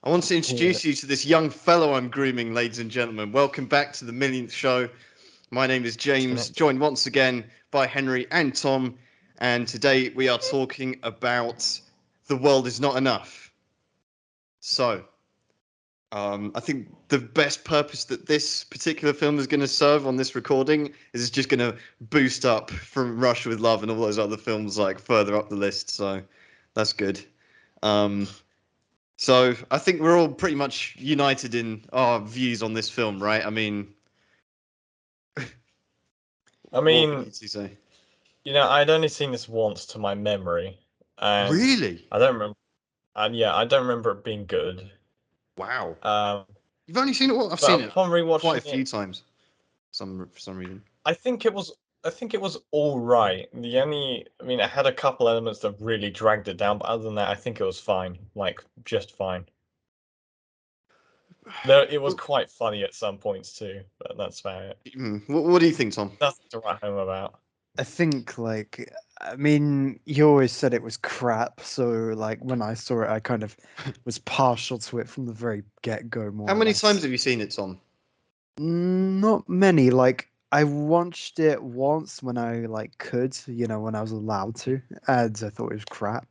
I want to Yeah. introduce you to this young fellow I'm grooming, ladies and gentlemen. Welcome back to the Millionth show. My name is James, joined once again by Henry and Tom, and today we are talking about The World Is Not Enough. So, I think the best purpose that this particular film is going to serve on this recording is it's just going to boost up from Russia with Love and all those other films like further up the list. So, that's good. So I think we're all pretty much united in our views on this film, right? I mean, what would you two say? I'd only seen this once to my memory, and Really? I don't remember. And yeah, I don't remember it being good. Wow. Um, You've only seen it? Well, I've but seen it upon quite a rewatching few it, times. For some reason. I think it was. I think it was all right. It had a couple elements that really dragged it down, but other than that, I think it was fine. Like just fine. Though it was quite funny at some points too, but that's about it. What do you think, Tom? Nothing to write home about. I think you always said it was crap, so like when I saw it, I kind of was partial to it from the very get-go, more How or many less. times have you seen it, Tom? Not many. Like I watched it once when I could, when I was allowed to, and I thought it was crap.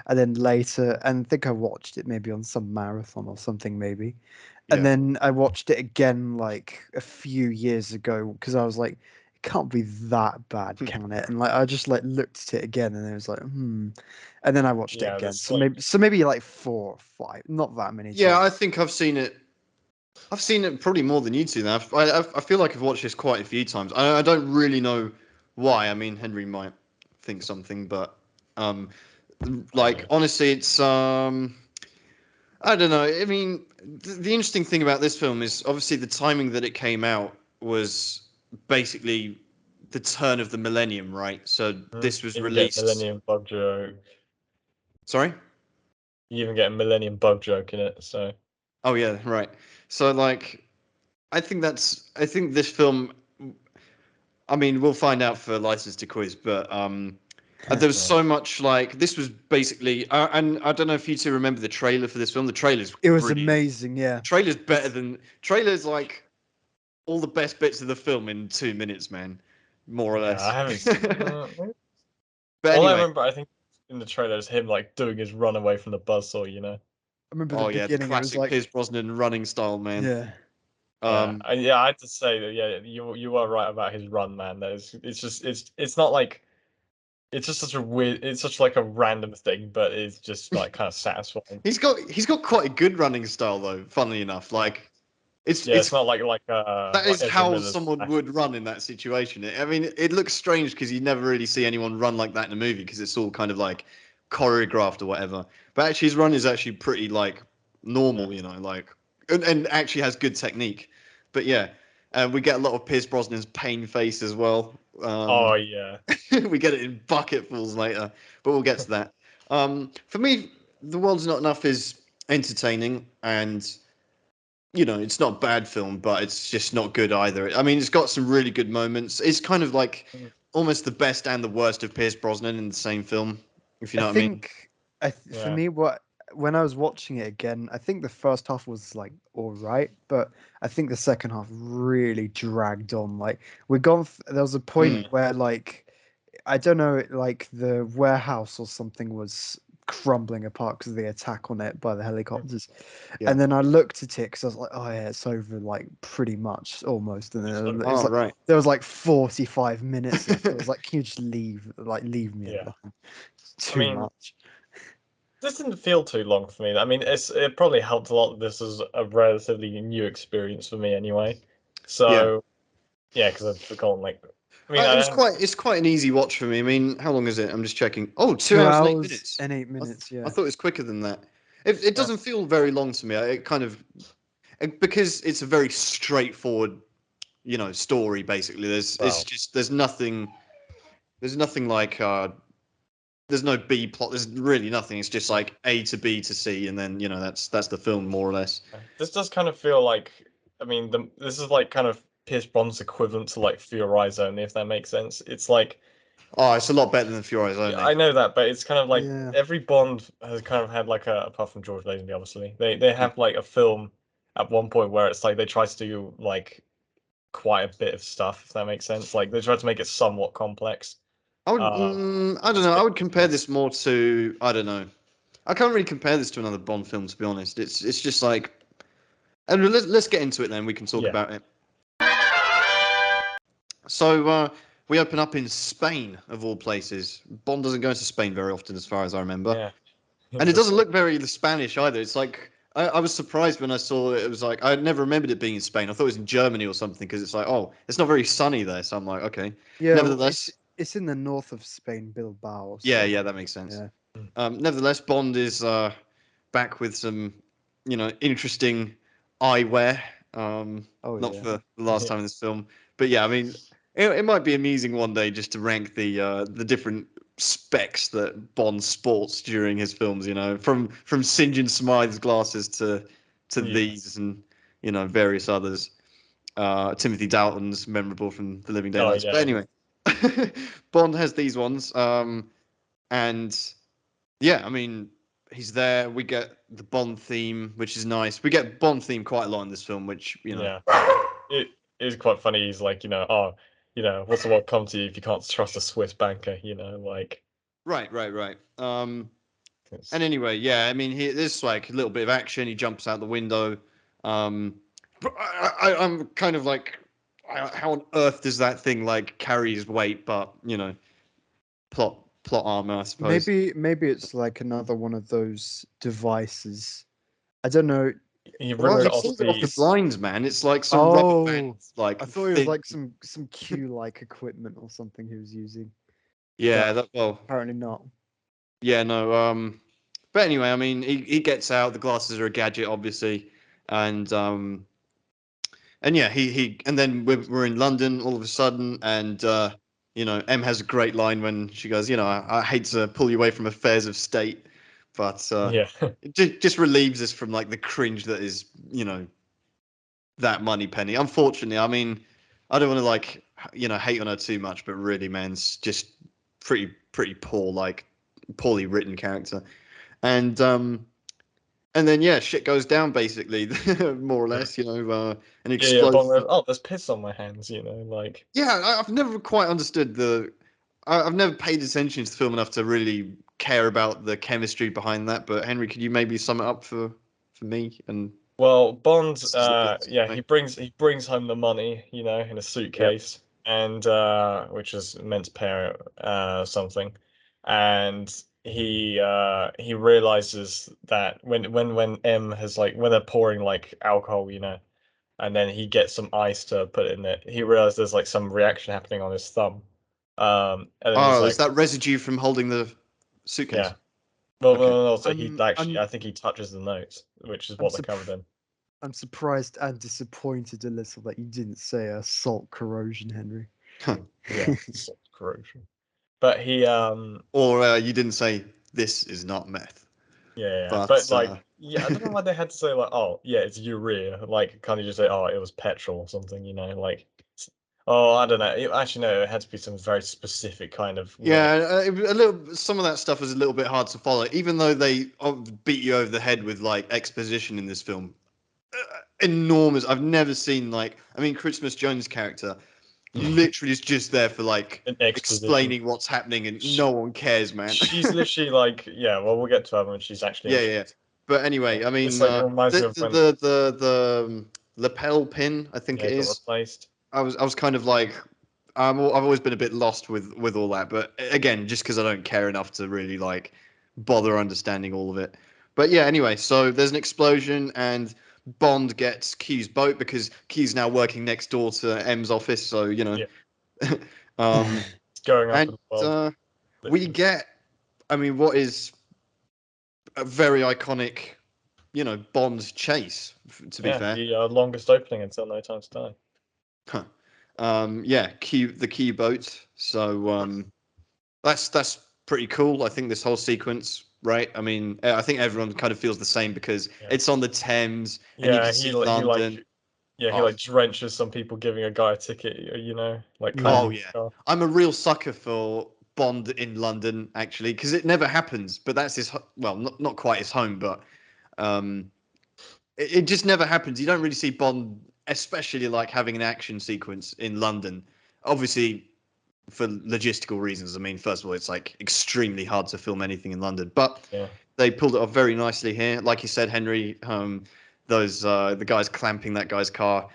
And then later, and I think I watched it maybe on some marathon or something, maybe. And Yeah. then I watched it again like a few years ago because I was like, it can't be that bad, can it? And I just looked at it again and it was like, hmm. And then I watched it Yeah, again. this So maybe like 4 or 5, not that many Yeah, I times. think I've seen it. I've seen it probably more than you two now. I feel like I've watched this quite a few times. I don't really know why. I mean, Henry might think something, but um, honestly, it's I don't know. I mean, the interesting thing about this film is obviously the timing that it came out was basically the turn of the millennium, right? So this was even get released. Millennium Bug joke. Sorry? You even get a Millennium Bug joke in it, so. Oh yeah, right. So I think this film. I mean, we'll find out for License to Quiz, but there was so much this was basically, and I don't know if you two remember the trailer for this film. The trailer's It was brilliant. amazing, yeah. The trailer's better than trailers like all the best bits of the film in 2 minutes, man, more or Yeah, less. I haven't. But All I anyway, remember, I think, in the trailer is him doing his run away from the buzzsaw. I remember the oh yeah, the beginning. It was classic like, Pierce Brosnan running style, man. yeah. Um, I had to say that. Yeah, you are right about his run, man. It's not like it's just such a weird. It's such like a random thing, but it's just like kind of satisfying. he's got quite a good running style though. Funnily enough, It's it's not like that is Ezra how Miller's someone would run in that situation. I mean, it looks strange because you never really see anyone run like that in a movie because it's all kind of like choreographed or whatever. But actually, his run is actually pretty normal, and actually has good technique. But yeah, we get a lot of Pierce Brosnan's pain face as well. Oh yeah. We get it in bucketfuls later, but we'll get to that. For me, The World's Not Enough is entertaining and it's not a bad film, but it's just not good either. I mean, it's got some really good moments. It's kind of like almost the best and the worst of Pierce Brosnan in the same film, if you I know what I mean. think for me, when I was watching it again, I think the first half was like all right, but I think the second half really dragged on. Like there was a point where I don't know, like the warehouse or something was crumbling apart because of the attack on it by the helicopters. Yeah. And then I looked at it because I was like, oh yeah, it's over like pretty much almost. And then it was Oh, right. there was like 45 minutes left. I was like, can you just leave me Yeah. alone? It's too much. This didn't feel too long for me. I mean, it probably helped a lot that this is a relatively new experience for me anyway. So yeah, because I've forgotten it's quite an easy watch for me. I mean, how long is it? I'm just checking. Oh, 2 2 hours and 8 hours minutes. and 8 minutes. I Yeah. thought it was quicker than that. It doesn't feel very long to me. It kind of because it's a very straightforward, story basically. There's nothing like there's no B plot. There's really nothing. It's just like A to B to C, and then that's the film more or less. This does kind of feel like, this is like kind of Pierce Brosnan's equivalent to like For Your Eyes Only, if that makes sense. It's like Oh, it's a lot better than Furious Yeah, Only. I know that, but it's kind of like Yeah. every Bond has kind of had like a, apart from George Lazenby, obviously, they have like a film at one point where it's like they try to do like quite a bit of stuff, if that makes sense. Like they try to make it somewhat complex. I would, Uh, I don't know. I would compare this more to, I don't know. I can't really compare this to another Bond film, to be honest. It's just like, and let's get into it then. We can talk Yeah. about it. So we open up in Spain, of all places. Bond doesn't go to Spain very often, as far as I remember, Yeah. and it doesn't look very Spanish either. It's like I was surprised when I saw it. It was like I never remembered it being in Spain. I thought it was in Germany or something because it's like, oh, it's not very sunny there. So I'm like, okay. Yeah, Nevertheless, it's in the north of Spain, Bilbao. yeah, So yeah, that makes sense. yeah. Nevertheless, Bond is back with some, interesting eyewear. Oh Not yeah. for the last Yeah. time in this film, but yeah, I mean, it might be amusing one day just to rank the different specs that Bond sports during his films. From St. John Smythe's glasses to Yeah. these and various others. Timothy Dalton's memorable from The Living Oh Daylights. yeah. But anyway, Bond has these ones. And yeah, I mean, he's there. We get the Bond theme, which is nice. We get Bond theme quite a lot in this film, which Yeah. It is quite funny. He's like, oh, what's the world come to you if you can't trust a Swiss banker? Like right, right, right. it's, And anyway, yeah, I mean, there's like a little bit of action. He jumps out the window. But I'm kind of like, how on earth does that thing like carry his weight? But plot armor, I suppose. Maybe it's like another one of those devices. I don't know. he Well, rips he it off pulls it off the the blinds, man. It's like some rubber band, Oh, like I thought it was thing. like some Q-like equipment or something he was using. Yeah, But well, apparently not. yeah, no. But anyway, I mean, he gets out. The glasses are a gadget, obviously, and and yeah, and then we're in London all of a sudden, and M has a great line when she goes, I hate to pull you away from affairs of state, but yeah. it just relieves us from like the cringe that is, that money penny. Unfortunately, I mean, I don't want to like hate on her too much, but really, man, it's just pretty poor, like poorly written character, and and then yeah, shit goes down basically, more or less, an Yeah, Bond explosion. goes, oh, there's piss on my hands, like Yeah, I've never quite understood I've never paid attention to the film enough to really care about the chemistry behind that. But Henry, could you maybe sum it up for me? And well, Bond, this is a bit, yeah, he right? brings home the money, in a Yep. suitcase, and which is meant to pay something, and he realizes that when M has like when they're pouring like alcohol, and then he gets some ice to put in it, he realizes there's like some reaction happening on his thumb, and then he's Oh, is like, that residue from holding the yeah. suitcase? Well, Okay. no, no, so he actually, I'm I think he touches the notes, which is I'm what they're surprised. covered in. I'm surprised and disappointed a little that you didn't say salt corrosion, Henry. Huh. Yeah, salt corrosion. But he, Or you didn't say this is not meth, yeah, but but like, yeah, I don't know why they had to say like, oh, yeah, it's urea. Like, can't you just say, oh, it was petrol or something? Like, oh, I don't know. Actually, no, it had to be some very specific kind of, yeah, a little. Some of that stuff was a little bit hard to follow, even though they beat you over the head with like exposition in this film. Enormous. I've never seen like. I mean, Christmas Jones' character literally is just there for like an exposition. explaining what's happening, and Sh- no one cares, man. She's literally like, yeah. Well, we'll get to her when she's actually Yeah, yeah. introduced. But anyway, I It's mean, like it reminds me the of the when, the the, the lapel pin, I think yeah, it it got is. replaced. I was kind of like, I've always been a bit lost with all that, but again, just because I don't care enough to really like bother understanding all of it. But yeah, anyway, so there's an explosion and Bond gets Q's boat because Q's now working next door to M's office, so Yeah, um, it's going up and in the world, we literally. get, I mean, what is a very iconic, Bond chase. To be Yeah, fair, the longest opening until No Time to Die. huh. Yeah, the Q boat. So that's pretty cool. I think this whole sequence, right? I mean, I think everyone kind of feels the same because Yeah, it's on the Thames and you yeah. can He see he like London. Yeah, he Oh, like drenches some people giving a guy a ticket, like oh cutting his yeah. car. I'm a real sucker for Bond in London, actually, because it never happens. But that's well, not quite his home, but um, it just never happens. You don't really see Bond, especially like having an action sequence in London. Obviously, for logistical reasons. I mean, first of all, it's like extremely hard to film anything in London, but Yeah. they pulled it off very nicely here. Like you said, Henry, those the guys clamping that guy's car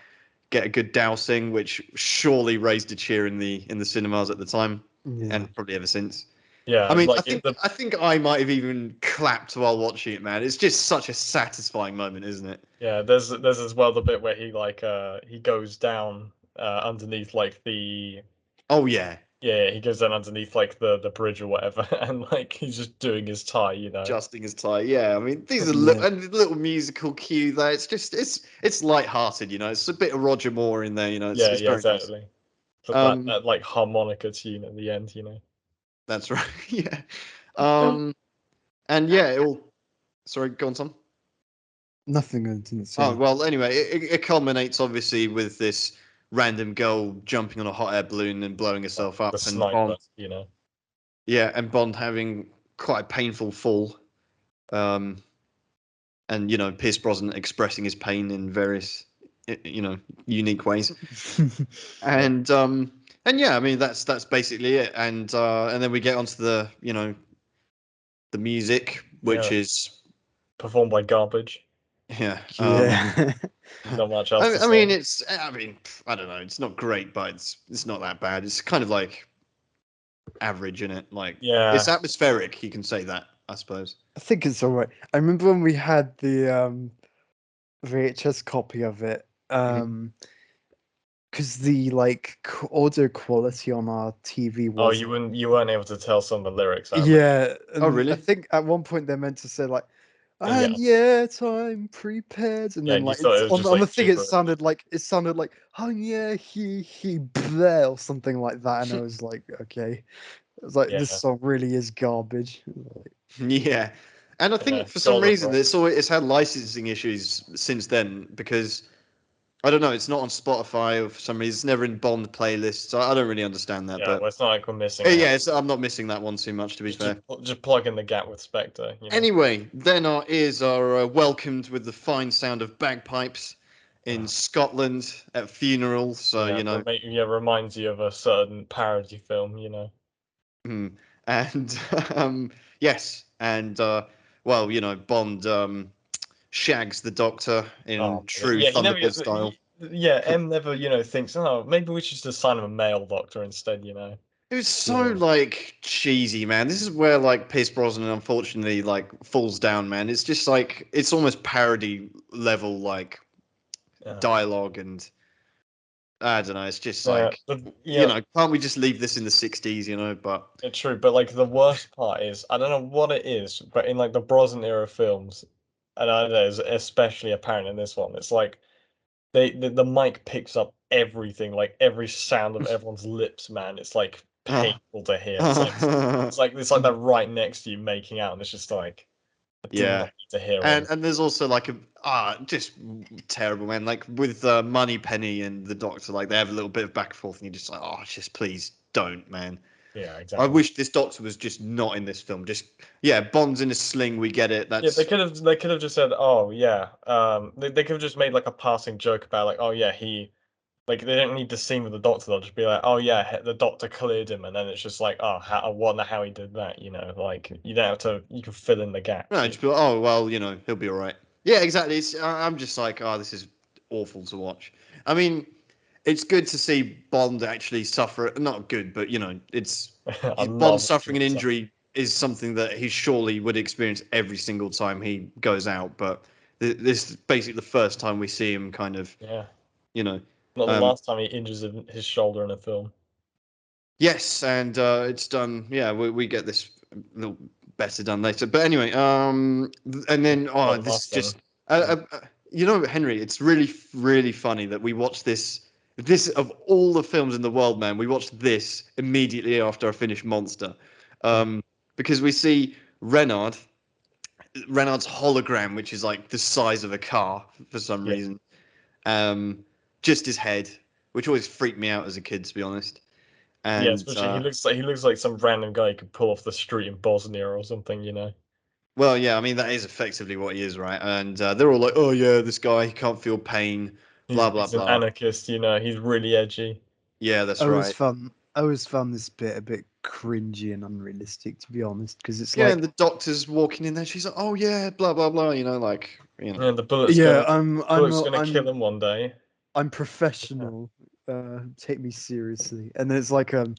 get a good dousing, which surely raised a cheer in the cinemas at the time, Yeah. and probably ever since. Yeah, I mean, like I think I might have even clapped while watching it, man. It's just such a satisfying moment, isn't it? yeah, there's as well the bit where he goes down underneath like Oh yeah, he goes down underneath like the bridge or whatever, and like he's just doing his tie. adjusting his tie. Yeah, I mean, these are Yeah. and the little musical cue there. It's just it's light-hearted, It's a bit of Roger Moore in there, Yeah, It's yeah, very nice. exactly. But that, Um, that like harmonica tune at the end. that's right. Yeah. Um, and yeah, it all. Sorry, go on, Tom. Nothing. I didn't see. Oh well. Anyway, it culminates obviously with this random girl jumping on a hot air balloon and blowing herself The up, and sniper, Bond. Yeah, and Bond having quite a painful fall. Um, and Pierce Brosnan expressing his pain in various, unique ways. Yeah. And yeah, I mean that's basically it. And then we get onto the music, which Yeah, is performed by garbage. yeah. Yeah. Not much else to I say. mean, I don't know. It's not great, but it's not that bad. It's kind of like average in it. Like it's Yeah. atmospheric. You can say that, I suppose. I think it's all right. I remember when we had the VHS copy of it. Mhm. Because the audio quality on our TV Oh, was you weren't able to tell some of the lyrics out of it. yeah, Oh, and I really? think at one point they're meant to say like, Yeah, and yet I'm prepared, and yeah, then and you like thought it's it was just on the like thing it gibberish. sounded like oh yeah he bleh or something like that, and I was like okay, it was like this Yeah, song really is garbage. Yeah, and I yeah, think for some golden reason right. it's had licensing issues since then because I don't know, it's not on Spotify or for some reason it's never in Bond playlists. I don't really understand that, Yeah, but well, it's not like we're missing out. yeah, I'm not missing that one too much to be fair. Just plug in the gap with Spectre. Anyway, then our ears are welcomed with the fine sound of bagpipes in Uh, Scotland at funerals. So yeah, reminds you of a certain parody film. mm, and yes, and well, Bond shags the Doctor in Oh, true yeah, he never, Thunderbird style. yeah, M never, thinks, oh, maybe we should just assign him a male doctor instead. It was so Yeah, like cheesy, man. This is where like Pierce Brosnan unfortunately like falls down, man. It's just like it's almost parody level like yeah, dialogue, and I don't know. It's just yeah, like yeah, can't we just leave this in the '60s? But it's true. But like the worst part is, I don't know what it is, but in like the Brosnan era films, and I don't know, it's especially apparent in this one. It's like the mic picks up everything, like every sound of everyone's lips, man. It's like painful to hear. It's like they're right next to you making out, and it's just like I do not yeah. need to hear And there's also like a just terrible, man. Like with Moneypenny and the Doctor, like they have a little bit of back and forth, and you're just like, oh, just please don't, man. Yeah, I exactly. wish this Doctor was just not in this film. Just yeah, Bond's in a sling. We get it. Yeah, they That's could have just said, oh yeah, they could have just made like a passing joke about like, oh yeah, he like they don't need the scene with the doctor. They'll just be like, oh yeah, the doctor cleared him, and then it's just like, oh, how, I wonder how he did that. Like you don't have to, you can fill in the gaps. no, just be like, oh well, he'll be all right. Yeah, exactly. I'm just like, oh, this is awful to watch. I mean, it's good to see Bond actually suffer. Not good, but it's I Bond love suffering watching an it. So injury is something that he surely would experience every single time he goes out. But this is basically the first time we see him kind of, yeah, you know, not the um, last time he injures his shoulder in a film. yes, and it's done. Yeah, we get this a little better done later. But anyway, and then One this is last thing. just, Henry, it's really really funny that we watched this. This of all the films in the world, man, we watched this immediately after I finished Monster, um, because we see Renard's hologram, which is like the size of a car for some Yeah, reason. Um, just his head, which always freaked me out as a kid, to be honest. Yeah, And especially he looks like some random guy you could pull off the street in Bosnia or something, you know. well, yeah, I mean that is effectively what he is, right? And they're all like, "Oh yeah, this guy he can't feel pain." Blah blah He's an blah. anarchist, you know. He's really edgy. Yeah, that's right. I always found this bit a bit cringy and unrealistic, to be honest, because it's Yeah, like, and the doctor's walking in there. She's like, "Oh yeah, blah blah blah." And the yeah, bullet's gonna kill him one day. I'm professional. Take me seriously. And there's like and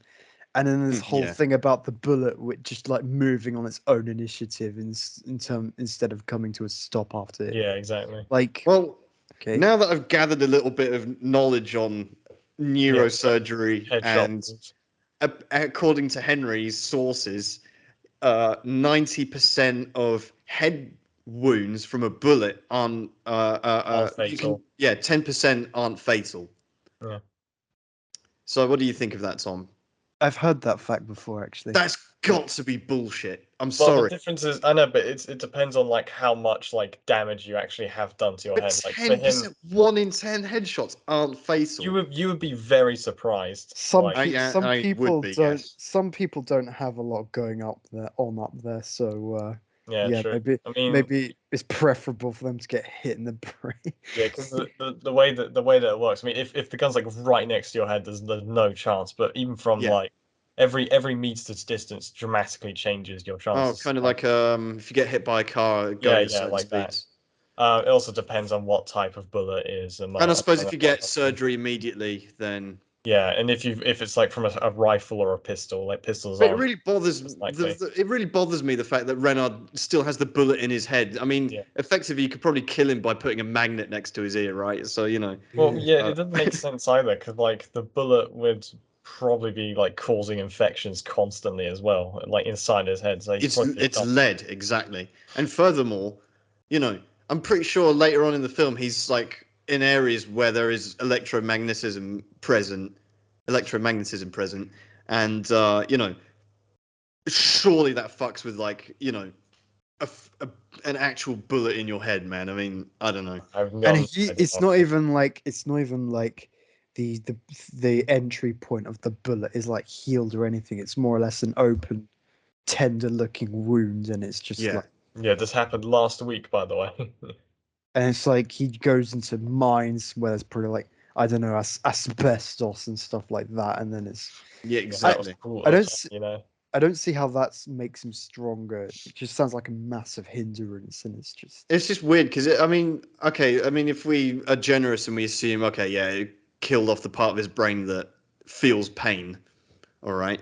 then this whole yeah. thing about the bullet, which just like moving on its own initiative instead of coming to a stop after it. Yeah, exactly. Like, Well, okay, now that I've gathered a little bit of knowledge on neurosurgery, Headshot. and according to Henry's sources, 90% of head wounds from a bullet aren't Fatal. 10% aren't fatal. Yeah. So what do you think of that, Tom? I've heard that fact before, actually. That's got to be bullshit. I'm Well, sorry. the difference is, I know, but it depends on like how much like damage you actually have done to your But head. Like for 10%, him, 1 in 10 headshots aren't fatal. you would be very surprised. Some like, I would be, yes. some people don't have a lot going up there, so yeah, true. I mean, maybe it's preferable for them to get hit in the brain. yeah, because the way that it works. I mean, if the gun's like right next to your head, there's no chance. But even from Yeah. like every meter's distance dramatically changes your Oh, chances. kind of like if you get hit by a car going at certain like that. speeds. It also depends on what type of bullet it is. And I suppose if you get surgery immediately, then yeah, and if it's like from a rifle or a pistol, like pistols but it are really bothers likely. it really bothers me the fact that Renard still has the bullet in his head. I mean, Yeah. effectively, you could probably kill him by putting a magnet next to his ear, right? So Well, yeah, it doesn't make sense either because like the bullet would probably be like causing infections constantly as well, like inside his head. So it's lead, exactly. And furthermore, I'm pretty sure later on in the film he's like in areas where there is electromagnetism present, and surely that fucks with like a, a, an actual bullet in your head, man. I mean, I don't know. And it's not even like the the entry point of the bullet is like healed or anything. It's more or less an open, tender looking wound, and it's just Yeah. like, yeah, this happened last week, by the way. and it's like he goes into mines where there's probably like, I don't know, asbestos and stuff like that, and then it's Yeah, exactly. I don't see how that makes him stronger. It just sounds like a massive hindrance, and It's just weird because I mean, okay, I mean, if we are generous and we assume, okay, yeah, it killed off the part of his brain that feels pain, all right,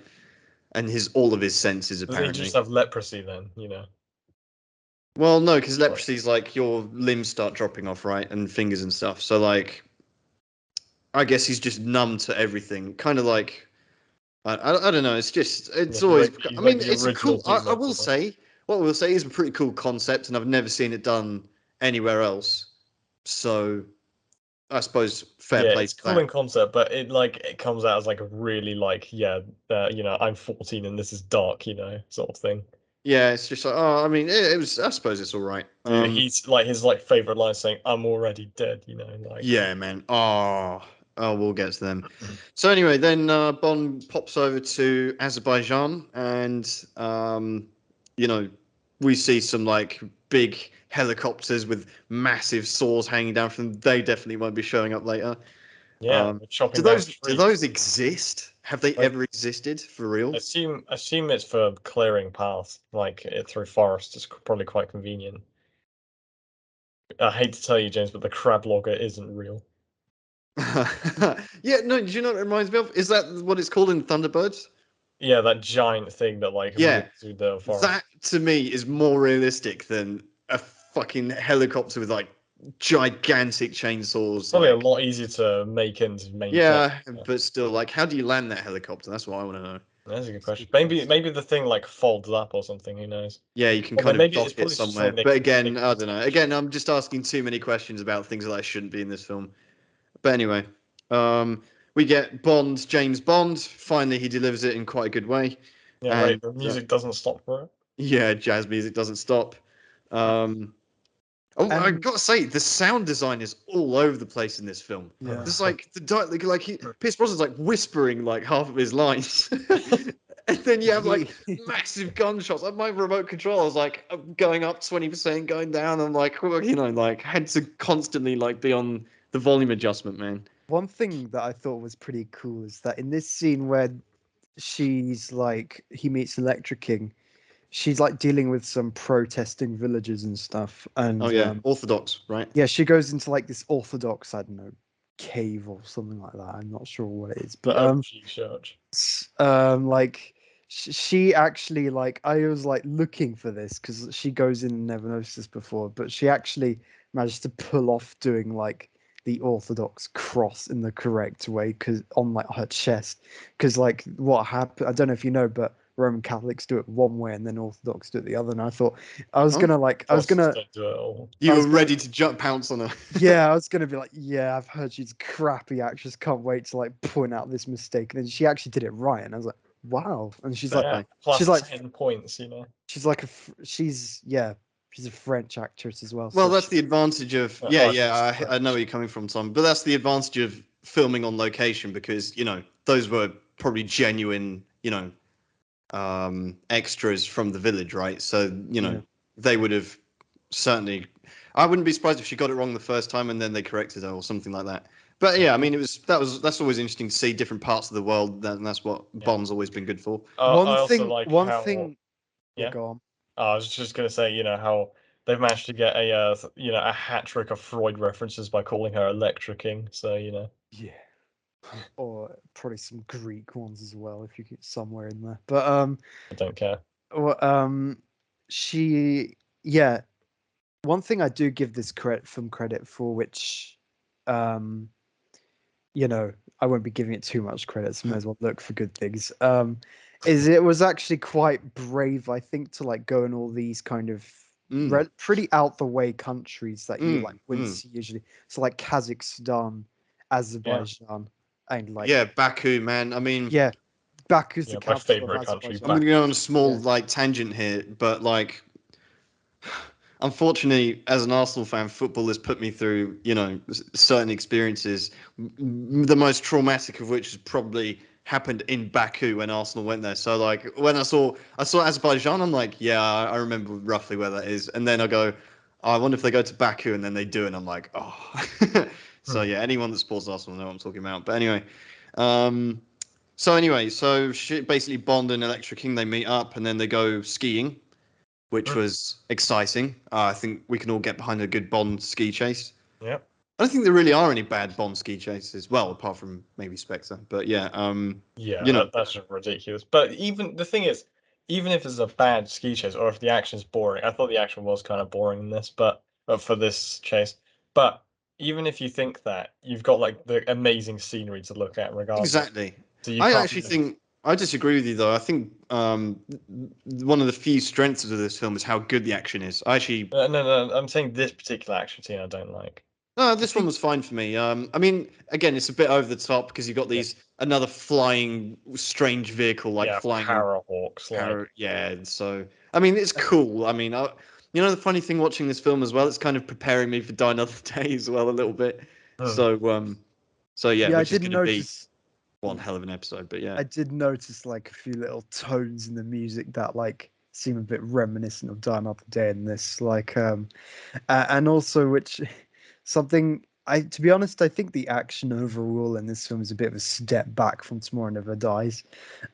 and all of his senses Does he apparently. just have leprosy then? Well, no, because leprosy is like your limbs start dropping off, right, and fingers and stuff. So like, I guess he's just numb to everything, kind of like. I don't know. It's always. I mean, it's a cool. I will say, what I will say is a pretty cool concept, and I've never seen it done anywhere else. So, I suppose fair play it's to cool that. in concept, but it comes out as like a really like I'm 14 and this is dark, sort of thing. Yeah, it's just like, oh, I mean, it was. I suppose it's all right. He's like his like favorite line saying, "I'm already dead," like. Yeah, man. Oh, we'll get to them. So anyway, then Bond pops over to Azerbaijan, and we see some like big helicopters with massive saws hanging down from them. They definitely won't be showing up later. Yeah, chopping do down those trees. do those exist? Have they ever existed for real? Assume it's for clearing paths, like through forest. It's probably quite convenient. I hate to tell you, James, but the crab logger isn't real. Yeah, no. Do you know what it reminds me of? Is that what it's called in Thunderbirds? Yeah, that giant thing that like moves through the forest. That to me is more realistic than a fucking helicopter with like gigantic chainsaws. Probably like, a lot easier to make and maintain. Yeah, but still, like, how do you land that helicopter? That's what I want to know. That's a good question. Maybe the thing like folds up or something. Who knows? Yeah, you can kind of dock it somewhere. But again, I don't know. Again, I'm just asking too many questions about things that I shouldn't be in this film. But anyway, we get James Bond. Finally, he delivers it in quite a good way. Yeah, right. The music doesn't stop for it. Yeah, jazz music doesn't stop. Oh, I And gotta say, the sound design is all over the place in this film. yeah, There's like Pierce Brosnan's like whispering like half of his lines, and then you have like he, massive gunshots. Like my remote control, I was like going up 20%, going down. I'm like, like had to constantly like be on the volume adjustment, man. one thing that I thought was pretty cool is that in this scene where she's like he meets Electra King, she's like dealing with some protesting villagers and stuff, Oh and yeah, Orthodox, right? yeah, she goes into like this Orthodox, I don't know, cave or something like that. I'm not sure what it is, but The OG church. like she actually like I was like looking for this because she goes in and never noticed this before, but she actually managed to pull off doing like the Orthodox cross in the correct way because on like her chest, because like what happened, I don't know if you know, but Roman Catholics do it one way and then Orthodox do it the other, and I thought I was Huh? gonna like I was gonna Protestants don't do it at all. I You was were gonna ready to jump pounce on her. yeah, I was gonna be like, yeah, I've heard she's a crappy actress. Can't wait to like point out this mistake. And then she actually did it right, and I was like, wow. And Fair play. she's Plus like, 10 points, you know. she's like she's yeah, she's a French actress as well. Well, So that's the advantage of She's I know where you're coming from, Tom. But that's the advantage of filming on location because those were probably genuine extras from the village, right? So yeah, they would have certainly. I wouldn't be surprised if she got it wrong the first time and then they corrected her or something like that. But yeah, I mean, that's always interesting to see different parts of the world, and that's what Yeah. Bond's always been good for. I also like one how. thing. Yeah. Go on. I was just gonna say, how they've managed to get a hat trick of Freud references by calling her Electra King. So Yeah, or probably some Greek ones as well if you get somewhere in there. But I don't care. well, she yeah. One thing I do give this film credit for, which um I won't be giving it too much credit, so may as well look for good things. Is it was actually quite brave, I think, to like go in all these kind of pretty out the way countries that you like wouldn't see usually. So like Kazakhstan, Yeah. Azerbaijan, and like Yeah, Baku, man. I mean, yeah, Baku's the Yeah, my capital of favorite country, Azerbaijan. I'm going to go on a small Yeah. like tangent here, but like, unfortunately, as an Arsenal fan, football has put me through, certain experiences. The most traumatic of which has probably happened in Baku when Arsenal went there. So like, when I saw Azerbaijan, I'm like, yeah, I remember roughly where that is. And then I go, oh, I wonder if they go to Baku, and then they do, and I'm like, oh. So yeah, anyone that supports Arsenal know what I'm talking about. But anyway, um, so basically Bond and Electra King they meet up, and then they go skiing, which was exciting. I think we can all get behind a good Bond ski chase. Yeah. I don't think there really are any bad Bond ski chases. Well, apart from maybe Spectre, but yeah, That's just ridiculous. But even the thing is, even if it's a bad ski chase or if the action's boring, I thought the action was kind of boring in this, but for this chase. But even if you think that, you've got like the amazing scenery to look at regardless. exactly. So you I can't actually think I disagree with you though. I think one of the few strengths of this film is how good the action is. I actually No, I'm saying this particular action scene I don't like. No, this one was fine for me. I mean, again, it's a bit over the top because you've got another flying strange vehicle like flying Parahawks, like yeah. So I mean, it's cool. I mean, the funny thing watching this film as well, it's kind of preparing me for Die Another Day as well a little bit. So yeah, Yeah, I which is did going to be notice. one hell of an episode. But yeah, I did notice like a few little tones in the music that like seem a bit reminiscent of Die Another Day in this, like and also which something I to be honest, I think the action overall in this film is a bit of a step back from Tomorrow Never Dies,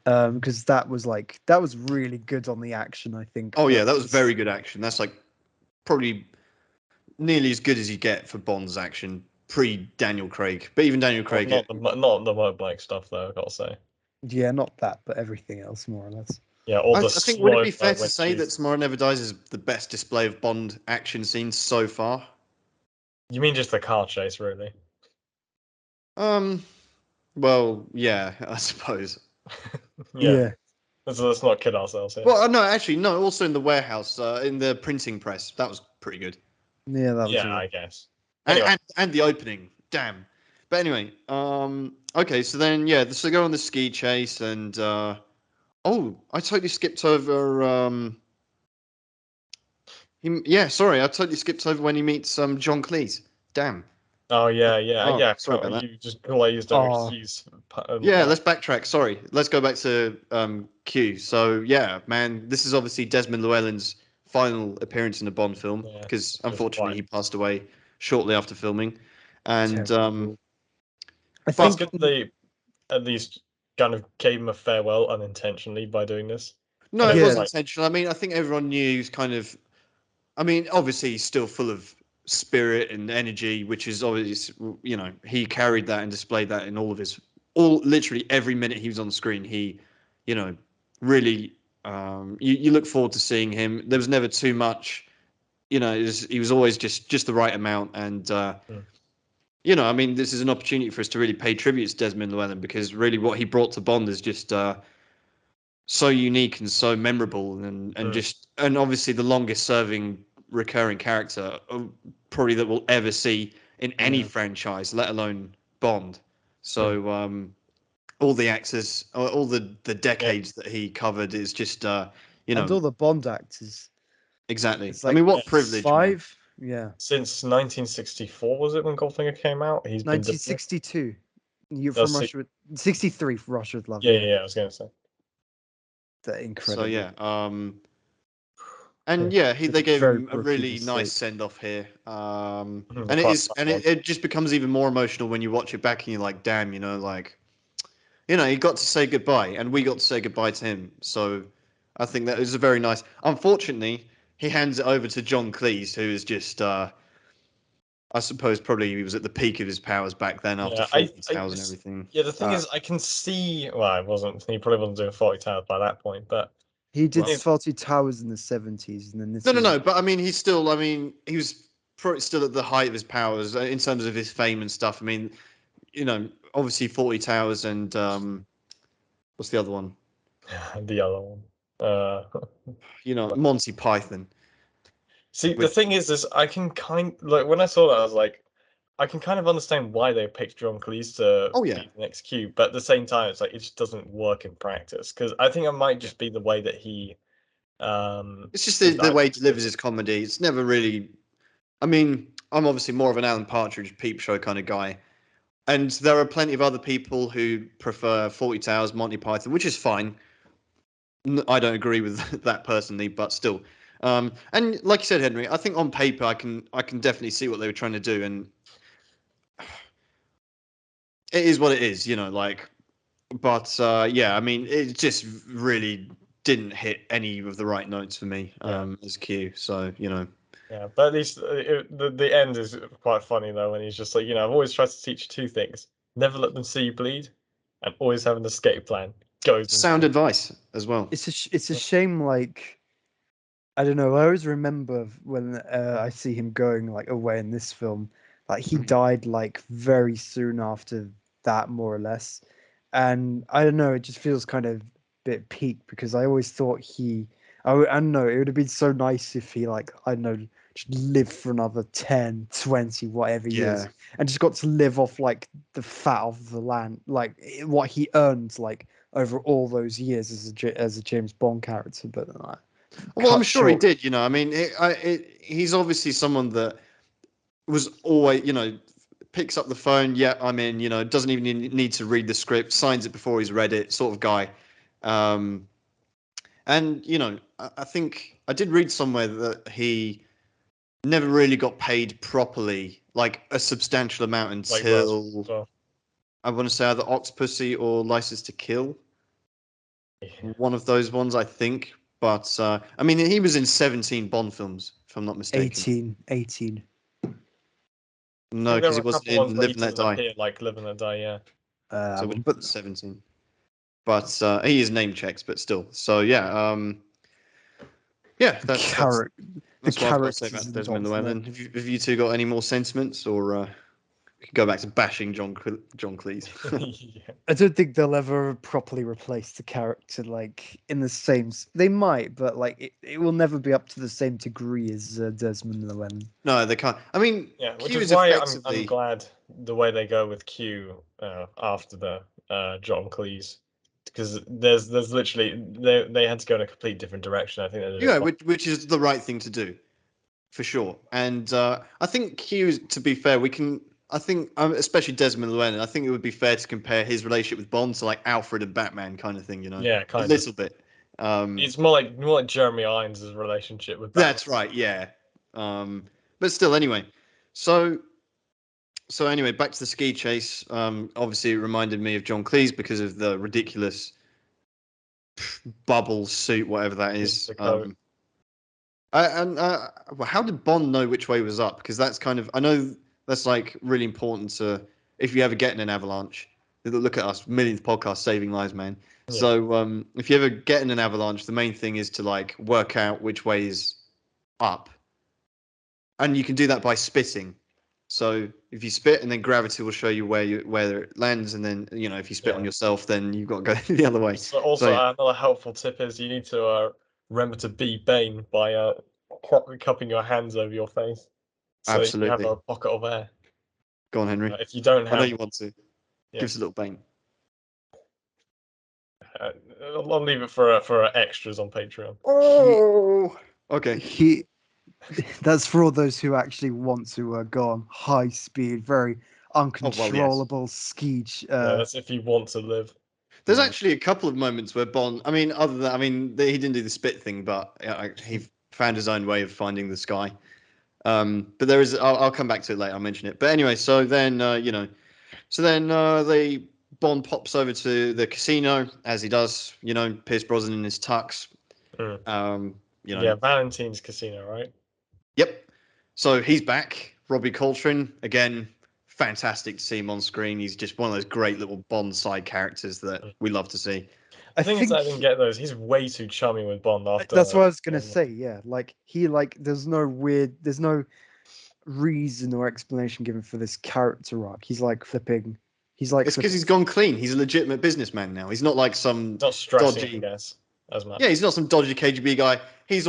because that was really good on the action, I think. oh But yeah, that was very good action. That's like probably nearly as good as you get for Bond's action pre Daniel Craig. But even Daniel Craig, not the motorbike stuff though. I gotta say. yeah, not that, but everything else more or less. Yeah, all I the think would it be slow-mo fair to when say that Tomorrow Never Dies is the best display of Bond action scenes so far? You mean just the car chase, really? Well, yeah, I suppose. Yeah. Yeah, Let's not kid ourselves here. Well, no, actually, no. Also in the warehouse, in the printing press, that was pretty good. yeah, that was Yeah, all. I guess. And, Anyway, and the opening, damn. But anyway, okay, so then yeah, so they go on the ski chase, and oh, I totally skipped over Yeah, sorry, I totally skipped over when he meets John Cleese. Damn. Oh yeah. Sorry about that. You just glazed over Q's. Yeah, let's backtrack. Sorry, let's go back to Q. So yeah, man, this is obviously Desmond Llewellyn's final appearance in a Bond film Yeah, because just unfortunately right. he passed away shortly after filming, and Terrible. I But it's think good they at least kind of gave him a farewell unintentionally by doing this. no, And it it was was Yeah. like, intentional. I mean, I think everyone knew he was kind of. I mean, obviously he's still full of spirit and energy, which is obvious. You know, he carried that and displayed that in all of his, all literally every minute he was on the screen. He, you know, really. You look forward to seeing him. There was never too much. You know, he was always just the right amount. And Mm. you know, I mean, this is an opportunity for us to really pay tribute to Desmond Llewellyn because really what he brought to Bond is just so unique and so memorable and just and obviously the longest serving recurring character probably that we'll ever see in any Yeah. franchise, let alone Bond. Mm. So all the actors, all the Yeah, decades that he covered is just you And know all the Bond actors. exactly. It's I like mean, yeah. what privilege, man. 5. Yeah. Since 1964 was it when Goldfinger came out? He's been doing it. 1962. You from That's it. Russia with 63 for Russia with Love. Yeah, Yeah. yeah, yeah. I was gonna say. They're So incredible. yeah, and yeah, Took they a gave very him a really reputable nice sleep. send off here. Mhm, And it quite is, a and one. it just becomes even more emotional when you watch it back and you're like, damn, you know, like, you know, he got to say goodbye, and we got to say goodbye to him. So I think that is a very nice. Unfortunately, he hands it over to John Cleese, who is just, I suppose, probably he was at the peak of his powers back then after Yeah, 40 Towers and everything. yeah. The thing is, I can see. Well, I wasn't. He probably wasn't doing 40 Towers by that point, but He did Well, it, 40 Towers in the 70s, and then this no, no, was no. But I mean, he's still. I mean, he was probably still at the height of his powers in terms of his fame and stuff. I mean, you know, obviously 40 Towers and what's the other one? the other one. Uh, You know, but Monty Python. see, the Which, thing is I can kind like when I saw that, I was like, I can kind of understand why they picked John Cleese to oh yeah, be the next Q, but at the same time, it's like it just doesn't work in practice because I think it might yeah. just be the way that he It's just his the way he dialog's delivers his different. comedy. It's never really. I mean, I'm obviously more of an Alan Partridge peep show kind of guy, and there are plenty of other people who prefer 40 Towers, Monty Python, which is fine. I don't agree with that personally, but still. And like you said, Henry, I think on paper I can definitely see what they were trying to do, and it is what it is, you know. Like, but yeah, I mean, it just really didn't hit any of the right notes for me Yeah. as Q. So you know, Yeah, but at least the end is quite funny though, when he's just like, I've always tried to teach you two things: never let them see you bleed, and always have an escape plan. Goes and sound advice as well. it's a shame. Like I don't know. I always remember when I see him going like away in this film. Like he Mhm. died like very soon after that, more or less. And I don't know. It just feels kind of bit peak because I always thought I don't know. It would have been so nice if he like I don't know just lived for another 10, 20, whatever years, Yeah, and just got to live off like the fat of the land, like what he earned like over all those years as as a James Bond character. But well, I'm cut sure he short. did. You know, I mean, he's obviously someone that was always, you know, picks up the phone. Yeah, I'm in. You know, doesn't even need to read the script, signs it before he's read it, sort of guy. Um, and you know, I think I did read somewhere that he never really got paid properly, like a substantial amount like Russ. until So I want to say either Octopussy or License to Kill. yeah, One of those ones, I think. But I mean, he was in 17 Bond films, if I'm not mistaken. 18. I No, think there because were he a wasn't couple ones in where Live he and Let doesn't Die, appear, like Live and Let Die. Yeah, so it would have But been 17. But he is name checks, but still. So yeah, yeah, the that's that's character, the that's what I've got to say characters about Desmond involved in it. Llewellyn. Have you two got any more sentiments, or we could go back to bashing John Cleese? yeah. I don't think they'll ever properly replace the character like in the same. They might, but like it will never be up to the same degree as Desmond Llewellyn. No, they can't. I mean, Yeah, which Q is is why I'm effectively glad the way they go with Q after the John Cleese, because there's literally they had to go in a complete different direction. I think they did yeah, it. which is the right thing to do. for sure. And I think Hughes, to be fair, I think, especially Desmond Llewellyn, I think it would be fair to compare his relationship with Bond to like Alfred and Batman kind of thing, Yeah, a kind of. little bit. It's more like Jeremy Irons' relationship with Batman. That's right, yeah. But still, anyway. So anyway, back to the ski chase. Obviously, it reminded me of John Cleese because of the ridiculous bubble suit, whatever that is. The coat. Well, how did Bond know which way was up? Because that's kind of, I know that's like really important to, if you ever get in an avalanche. Look at us, millionth podcast, saving lives, man. Yeah. So if you ever get in an avalanche, the main thing is to like work out which way is up, and you can do that by spitting. So if you spit, and then gravity will show you where it lands, and then if you spit on yourself, then you've got to go the other way. So also, another helpful tip is you need to remember to be Bane by cupping your hands over your face, so you have Absolutely. a pocket of air. Go on, Henry. If you don't I have, know you want to. Yeah. Give us a little bang. I'll leave it for extras on Patreon. Oh, okay. That's for all those who actually want to go on high speed, very uncontrollable ski. Yeah, that's if you want to live. There's actually a couple of moments where Bond. I mean, he didn't do the spit thing, but he found his own way of finding the sky. But there is. I'll come back to it later. I'll mention it. But anyway, so then they Bond pops over to the casino as he does. Pierce Brosnan in his tux. Yeah, Valentine's Casino, right? Yep. So he's back. Robbie Coltrane again. Fantastic to see him on screen. He's just one of those great little Bond side characters that we love to see. I think I didn't get those. He's way too chummy with Bond after. That's what I was gonna say. Yeah, there's no reason or explanation given for this character arc. He's like flipping. It's because he's gone clean. He's a legitimate businessman now. He's not like some not stressing, dodgy. I guess, as much. Yeah, he's not some dodgy KGB guy. He's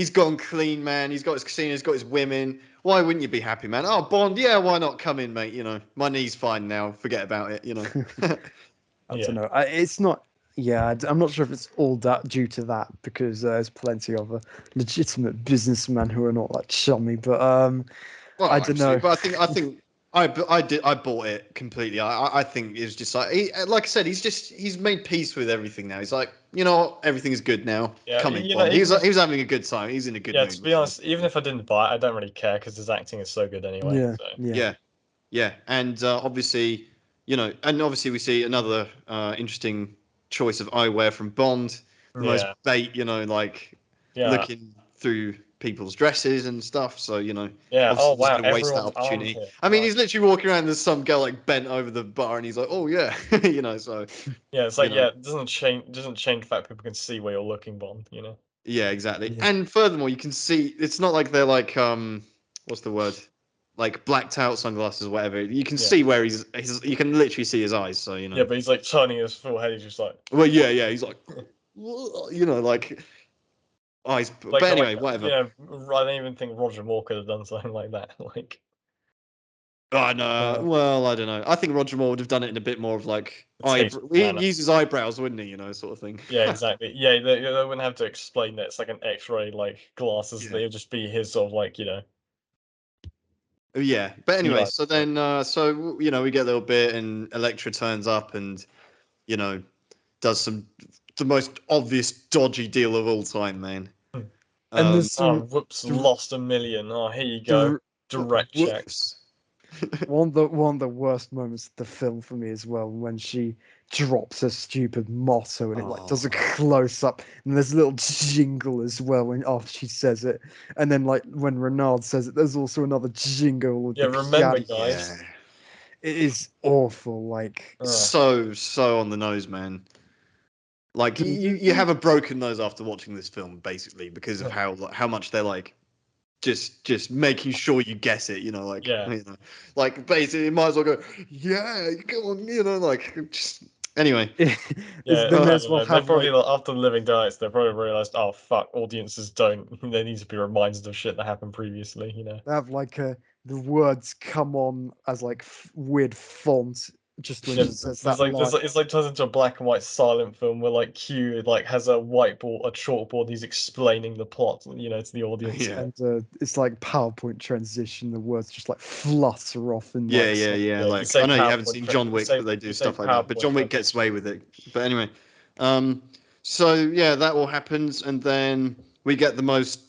gone clean, man. He's got his casino. He's got his women. Why wouldn't you be happy, man? Oh, Bond, yeah, why not come in, mate? My knee's fine now. Forget about it. I don't know. It's not. Yeah, I'm not sure if it's all that due to that because there's plenty of legitimate businessmen who are not like chummy. But well, I don't know. But I think I bought it completely. I think it's just like I said, he's made peace with everything now. He's like, everything is good now. Yeah, Come in, Bond. He was having a good time. He's in a good mood. Yeah, to be honest, even if I didn't buy it, I don't really care because his acting is so good anyway. Yeah, so. Yeah. And obviously, we see another interesting choice of eyewear from Bond. The most bait, looking through people's dresses and stuff. So yeah. Oh wow, gonna waste that opportunity. I mean, he's literally walking around. There's some girl like bent over the bar, and he's like, "Oh yeah," So yeah, it's like it doesn't change the fact people can see where you're looking, Bond. Yeah, exactly. Yeah. And furthermore, you can see it's not like they're like what's the word? Like blacked out sunglasses or whatever. You can see where he's you can literally see his eyes. So Yeah, but he's like turning his full head. He's just like. Well, yeah. He's like, like. Eyes, but anyway, whatever. I don't even think Roger Moore could have done something like that. Like, oh no, well, I don't know. I think Roger Moore would have done it in a bit more of like he'd use his eyebrows, wouldn't he? Sort of thing. Yeah, exactly. Yeah, they wouldn't have to explain that it's like an X-ray like glasses. They would just be his sort of like Yeah, but anyway, so then we get a little bit, and Elektra turns up, and does the most obvious dodgy deal of all time, man. And there's whoops, lost $1 million. Oh, here you go. Direct checks. One of the worst moments of the film for me as well, when she drops her stupid motto and it like does a close up, and there's a little jingle as well when after she says it, and then like when Renard says it, there's also another jingle with the remember piano. guys. Yeah. It is awful, like so on the nose, man. Like you have a broken nose after watching this film, basically, because of how much they're like just making sure you guess it, like basically you might as well go, yeah, come on, like just anyway. Yeah, they probably after Living Daylights, they probably realized, oh fuck, audiences they need to be reminded of shit that happened previously, They have like the words come on as like weird font just when Yeah, she says there's that like line. it's like turns into a black and white silent film where like Q like has a whiteboard, a chalkboard. He's explaining the plot, to the audience. Yeah. And it's like PowerPoint transition. The words just like flutter off in Yeah, like yeah, yeah. Yeah, you Like say I know you haven't PowerPoint. seen John Wick, but they do You say stuff like that. But John PowerPoint Wick gets away with it. But anyway, so yeah, that all happens, and then we get the most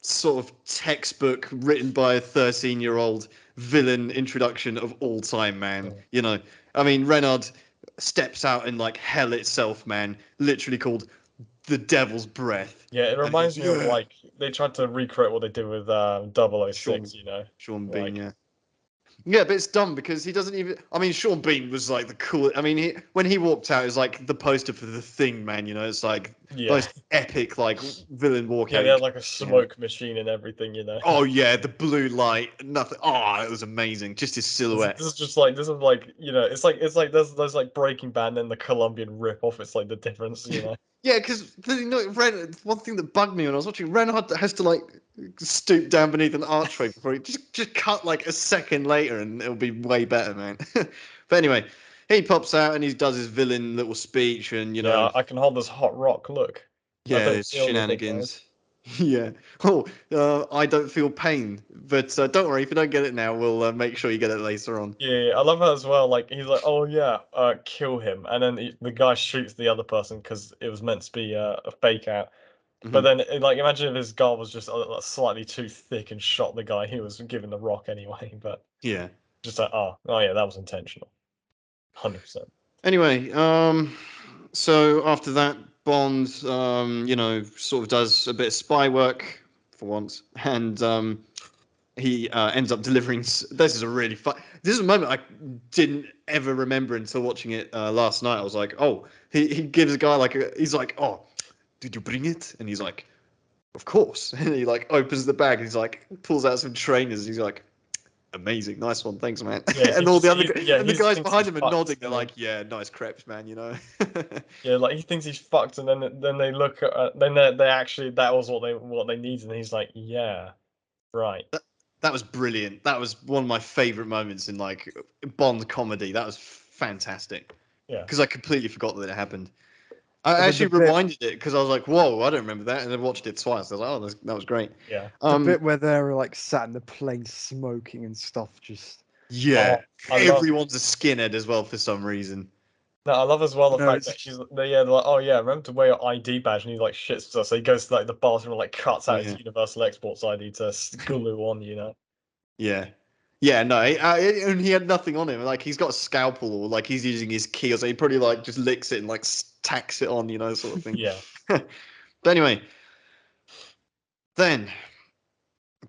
sort of textbook written by a 13-year-old villain introduction of all time, man. Yeah. I mean, Renard steps out in like hell itself, man. Literally called the Devil's Breath. Yeah, it And he reminds goes, me of "Yeah." like they tried to recreate what they did with 006, Sean Bean, like yeah. Yeah, but it's dumb because he doesn't even. I mean, Sean Bean was like the cool. I mean, when he walked out, it was like the poster for The Thing, man. It's like yeah, most epic like villain yeah, walkout they you had could like a see, man. smoke machine and everything. Oh yeah, the blue light, nothing. Oh, it was amazing. Just his This, silhouette. this is just like it's like there's like Breaking Bad and the Colombian rip-off. It's like the difference. Yeah, because one thing that bugged me when I was watching, Renard has to like stoop down beneath an archway before he just cut like a second later, and it'll be way better, man. But anyway, he pops out and he does his villain little speech, and Yeah, I can hold this hot rock. Look, I yeah, don't his feel anything, guys. shenanigans. Yeah. Oh, I don't feel pain, but don't worry. If you don't get it now, we'll make sure you get it later on. Yeah, I love how as well. Like he's like, "Oh yeah, kill him," and then the guy shoots the other person because it was meant to be a fake out. But Mhm. then, like, imagine if his guard was just slightly too thick and shot the guy he was given the rock anyway. But Yeah. just like, oh yeah, that was intentional, 100%. Anyway, so after that, Bond, sort of does a bit of spy work for once, and he ends up delivering. This is a really fun. This is a moment I didn't ever remember until watching it last night. I was like, oh, he gives a guy like he's like, oh, did you bring it? And he's like, of course. And he like opens the bag and he's like pulls out some trainers. He's like, amazing, nice one, thanks, man. Yeah, And all the other and the he guys thinks behind he's him are fucked, nodding. They're like, yeah, nice crepes, man. yeah, like he thinks he's fucked, and then they look at, then they actually that was what they needed, and he's like, yeah, right. That was brilliant. That was one of my favorite moments in like Bond comedy. That was fantastic Yeah. because I completely forgot that it happened. I And then actually rewinded it because I was like, "Whoa, I don't remember that," and I watched it twice. I was like, "Oh, that was great." Yeah. The bit where they're like sat in the plane smoking and stuff, just Yeah, Oh, I love. everyone's a skinhead as well for some reason. No, I love as well the no, fact it's that they're like, oh yeah, remember to wear your ID badge, and he like shits stuff. So he goes to like the bathroom and like cuts Oh out his yeah, Universal Exports ID to glue on. yeah, yeah. No, and he had nothing on him. Like he's got a scalpel or like he's using his key, or so he probably like just licks it and like tacks it on, sort of thing. Yeah. But anyway, then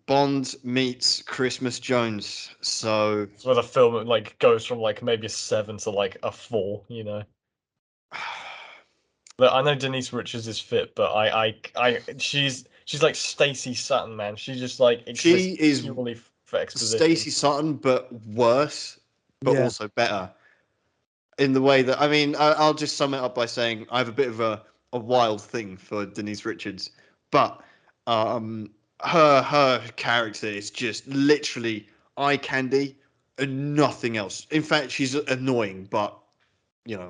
Bond meets Christmas Jones. So It's where the film like goes from like maybe a 7 to like a 4. Look, I know Denise Richards is fit, but she's like Stacey Sutton, man. She just like exists she is purely for exposition. Stacey Sutton, but worse, but yeah. also better in the way that I'll just sum it up by saying I have a bit of a wild thing for Denise Richards, but um, her character is just literally eye candy and nothing else. In fact, she's annoying, but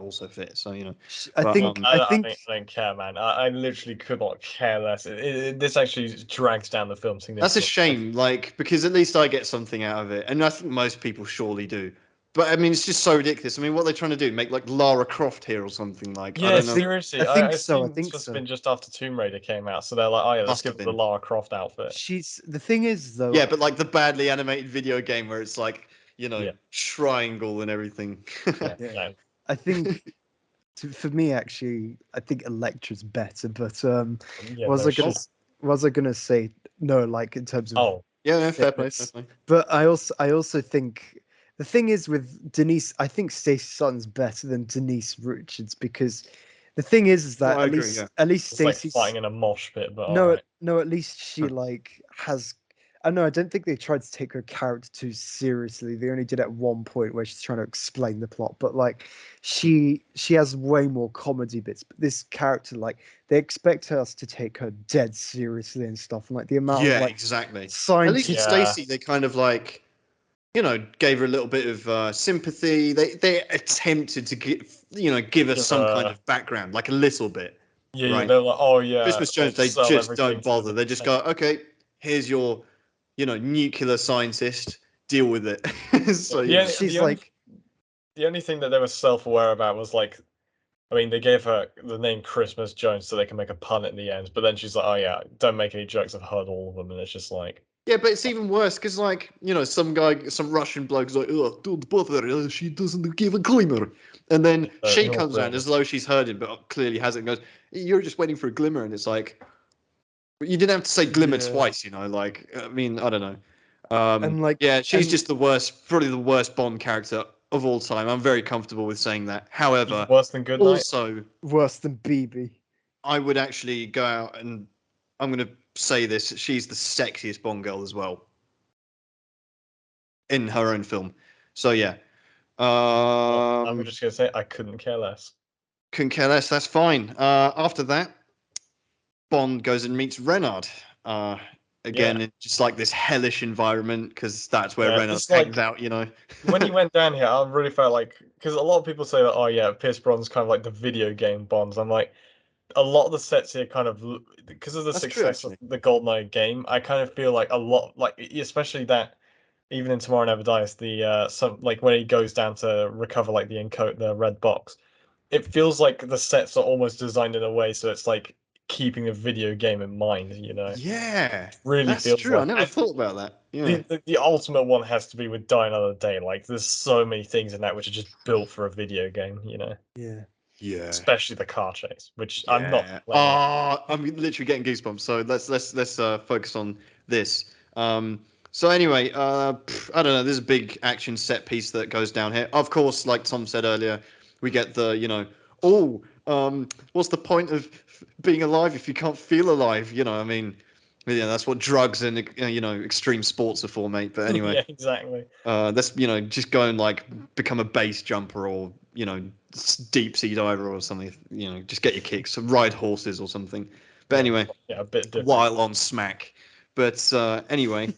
also fit. So I but think I think I don't care, man. I literally could not care less. This actually drags down the film that's a significantly. shame, like because at least I get something out of it, and I think most people surely do. But I mean, it's just so ridiculous. I mean, what are they trying to do? Make like Lara Croft here or something? Like I Yeah, don't know. seriously. I think I so. I assume this think must have so. been just after Tomb Raider came out, so they're like, oh yeah, let's Must give have her the been. Lara Croft outfit. She's the thing is though. Yeah, but like the badly animated video game where it's like Yeah, triangle and everything. yeah, Yeah, no. I think for me actually, I think Electra's better. But Yeah, what was no I gonna shit. Oh, what was I gonna say? No, like in terms of Oh, yeah, no, fair play, fair fitness. play. But I also think the thing is with Denise, I think Stacey Sutton's better than Denise Richards because the thing is Well, that I at agree. least Yeah. at least it's like Stacey's fighting in a mosh pit, but all no right. no at least she like has I know I don't think they tried to take her character too seriously. They only did at one point where she's trying to explain the plot, but like she has way more comedy bits. But this character, like they expect us to take her dead seriously and stuff, and like the amount of Yeah, like exactly. At least with scientific Yeah, Stacy, they kind of like gave her a little bit of sympathy. They attempted to give us some kind of background, like a little bit. Yeah, Right. they're like, oh yeah, Christmas Jones, they sell just everything don't to the bother. They just go, okay, here's your, nuclear scientist. Deal with it. So She's like, the only thing that they were self-aware about was like, I mean, they gave her the name Christmas Jones so they can make a pun at the end, but then she's like, oh yeah, don't make any jokes. I've heard all of them, and it's just like, yeah, but it's even worse because, like, some Russian bloke's like, oh, don't bother her, she doesn't give a glimmer. And then she comes around as though she's heard him, but clearly hasn't, and goes, you're just waiting for a glimmer. And it's like, you didn't have to say glimmer twice, like, I mean, I don't know. and like, yeah, she's just the worst, probably the worst Bond character of all time. I'm very comfortable with saying that. However, even worse than Goodnight. also, worse than BB. I would actually go out and I'm going to say this: she's the sexiest Bond girl as well in her own film. So yeah, I'm just gonna say I couldn't care less. Couldn't care less. That's fine. After that, Bond goes and meets Renard. Again, in just like this hellish environment, because that's where Renard hangs out. When he went down here, I really felt like, because a lot of people say that, oh yeah, Pierce Brosnan's kind of like the video game Bonds. I'm like, a lot of the sets here kind of, because of the success of the GoldenEye game, I kind of feel like a lot, like especially that, even in Tomorrow Never Dies, the some like when he goes down to recover like the red box, it feels like the sets are almost designed in a way so it's like keeping a video game in mind. Yeah, really that's feels true. like. I never thought about that. Yeah. The ultimate one has to be with Die Another Day. Like, there's so many things in that which are just built for a video game. Yeah. Yeah. Especially the car chase, which I'm not. I'm literally getting goosebumps. So let's focus on this. So anyway, I don't know. There's a big action set piece that goes down here. Of course, like Tom said earlier, we get the what's the point of being alive if you can't feel alive? I mean, yeah, that's what drugs and extreme sports are for, mate. But anyway, yeah, exactly. Let's just go and like become a base jumper or deep sea diver or something. Just get your kicks, ride horses or something. But anyway, yeah, a bit different. While on smack. But anyway,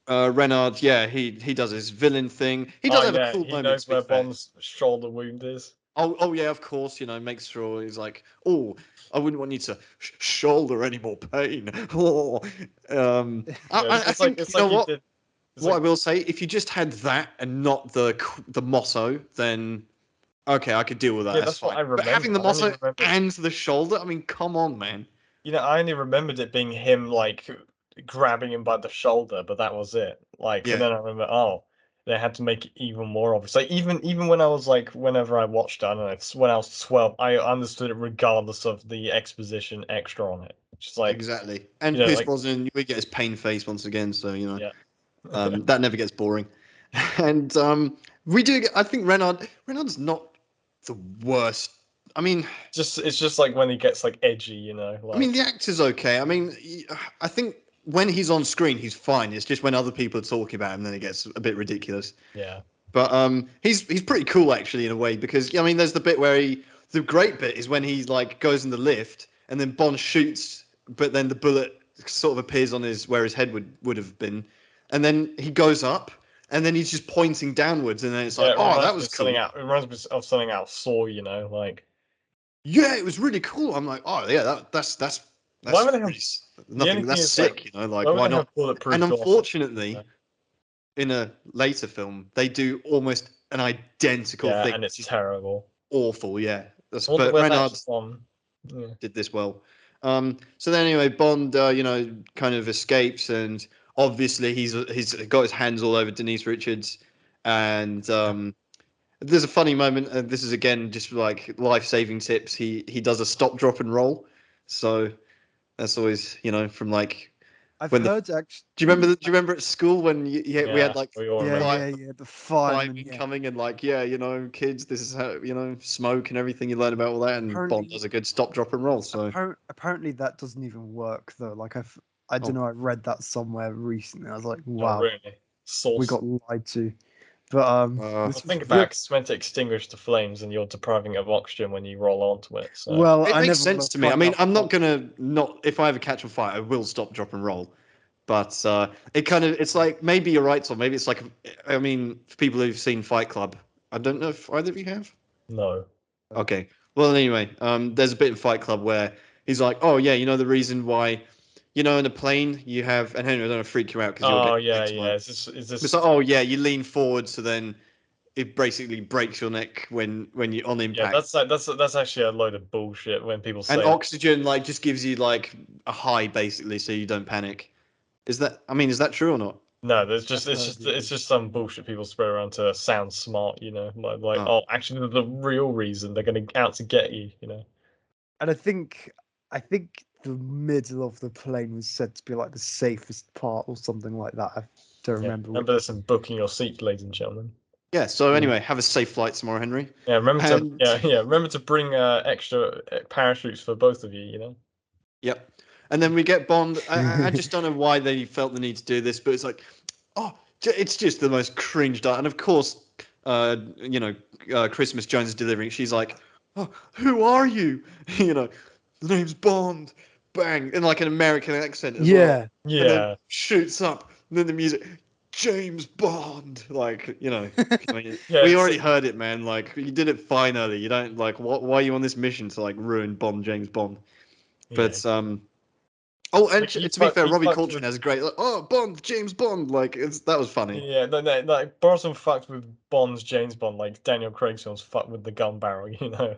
Renard, yeah, he does his villain thing. He does have a cool moment. He knows where Bond's shoulder wound is. Oh yeah, of course. Makes sure he's like, oh, I wouldn't want you to shoulder any more pain. Oh, I think what I will say, if you just had that and not the motto, then okay, I could deal with that. Yeah, that's fine. What I remember. But having the motto and the shoulder, I mean, come on, man. I only remembered it being him like grabbing him by the shoulder, but that was it. Like, and then I remember, oh, they had to make it even more obvious. Like, even when I was like, whenever I watched it, I don't know, when I was 12, I understood it regardless of the exposition extra on it. Just like exactly. And Pierce Brosnan, we get his pain face once again, so yeah. That never gets boring. And we do. I think Renard's not the worst. I mean, it's just like when he gets like edgy, Like... I mean, the actor's okay. I mean, I think when he's on screen, he's fine. It's just when other people are talking about him, then it gets a bit ridiculous. Yeah. But he's pretty cool actually in a way, because I mean, there's the bit where the great bit is when he like goes in the lift and then Bond shoots, but then the bullet sort of appears on where his head would have been, and then he goes up. And then he's just pointing downwards, and then it's like, oh, that was cool. It reminds me of something else. Saw, like. Yeah, it was really cool. I'm like, oh yeah, that's why would they have nothing. That's sick, like why not? And unfortunately, in a later film, they do almost an identical thing, and it's terrible, awful. Yeah, but Renard did this well. So then anyway, Bond, kind of escapes, and obviously he's got his hands all over Denise Richards, and there's a funny moment, and this is again just like life-saving tips. He does a stop, drop, and roll. So that's always from like. I've heard actually. Do you remember at school when we had like the firemen coming and like kids, this is how smoke and everything, you learn about all that, and Bond does a good stop, drop, and roll. So apparently that doesn't even work though. Like I don't know, I read that somewhere recently. I was like, wow, really? We got lied to. But think about it, it's meant to extinguish the flames, and you're depriving of oxygen when you roll onto it. So. Well, it makes sense to me. I mean, I'm not gonna if I ever catch on fire, I will stop, drop, and roll. But it's like, maybe you're right, Tom. Maybe it's like, I mean, for people who've seen Fight Club, I don't know if either of you have. No. Okay. Well, anyway, there's a bit in Fight Club where he's like, oh yeah, you know the reason why, in a plane you have, and Henry, I don't want to freak you out because you're Oh getting yeah, next yeah. one. Is this? It's like, oh yeah, you lean forward, so then it basically breaks your neck when you on Yeah, impact. that's actually a load of bullshit when people And say oxygen like just gives you like a high basically, so you don't panic. Is that true or not? no. There's just I've heard it's just some bullshit people spread around to sound smart, like Oh. oh, actually the real reason they're gonna out to get you. And I think the middle of the plane was said to be like the safest part or something like that. I don't Yeah. remember. Remember this in booking your seat, ladies and gentlemen. Yeah. So Yeah. anyway, have a safe flight tomorrow, Henry. Yeah, remember to And remember to bring extra parachutes for both of you. yep. And then we get Bond. I just don't know why they felt the need to do this, but it's like, oh, it's just the most cringe. And of course, Christmas Jones is delivering. She's like, oh, who are you? The name's Bond. Bang, in like an American accent as well. Yeah. And then Yeah. shoots up. And then the music, James Bond. Like, I mean, Yeah, we it's- already heard it, man. Like, you did it fine earlier. You don't like why are you on this mission to like ruin Bond, James Bond? But yeah. oh, and Like, to be fair, he Robbie fucked Coltrane with has a great like, oh Bond, James Bond. Like that was funny. yeah, no, like Brosnan fucked with Bond's James Bond, like Daniel Craig's films fucked with the gun barrel,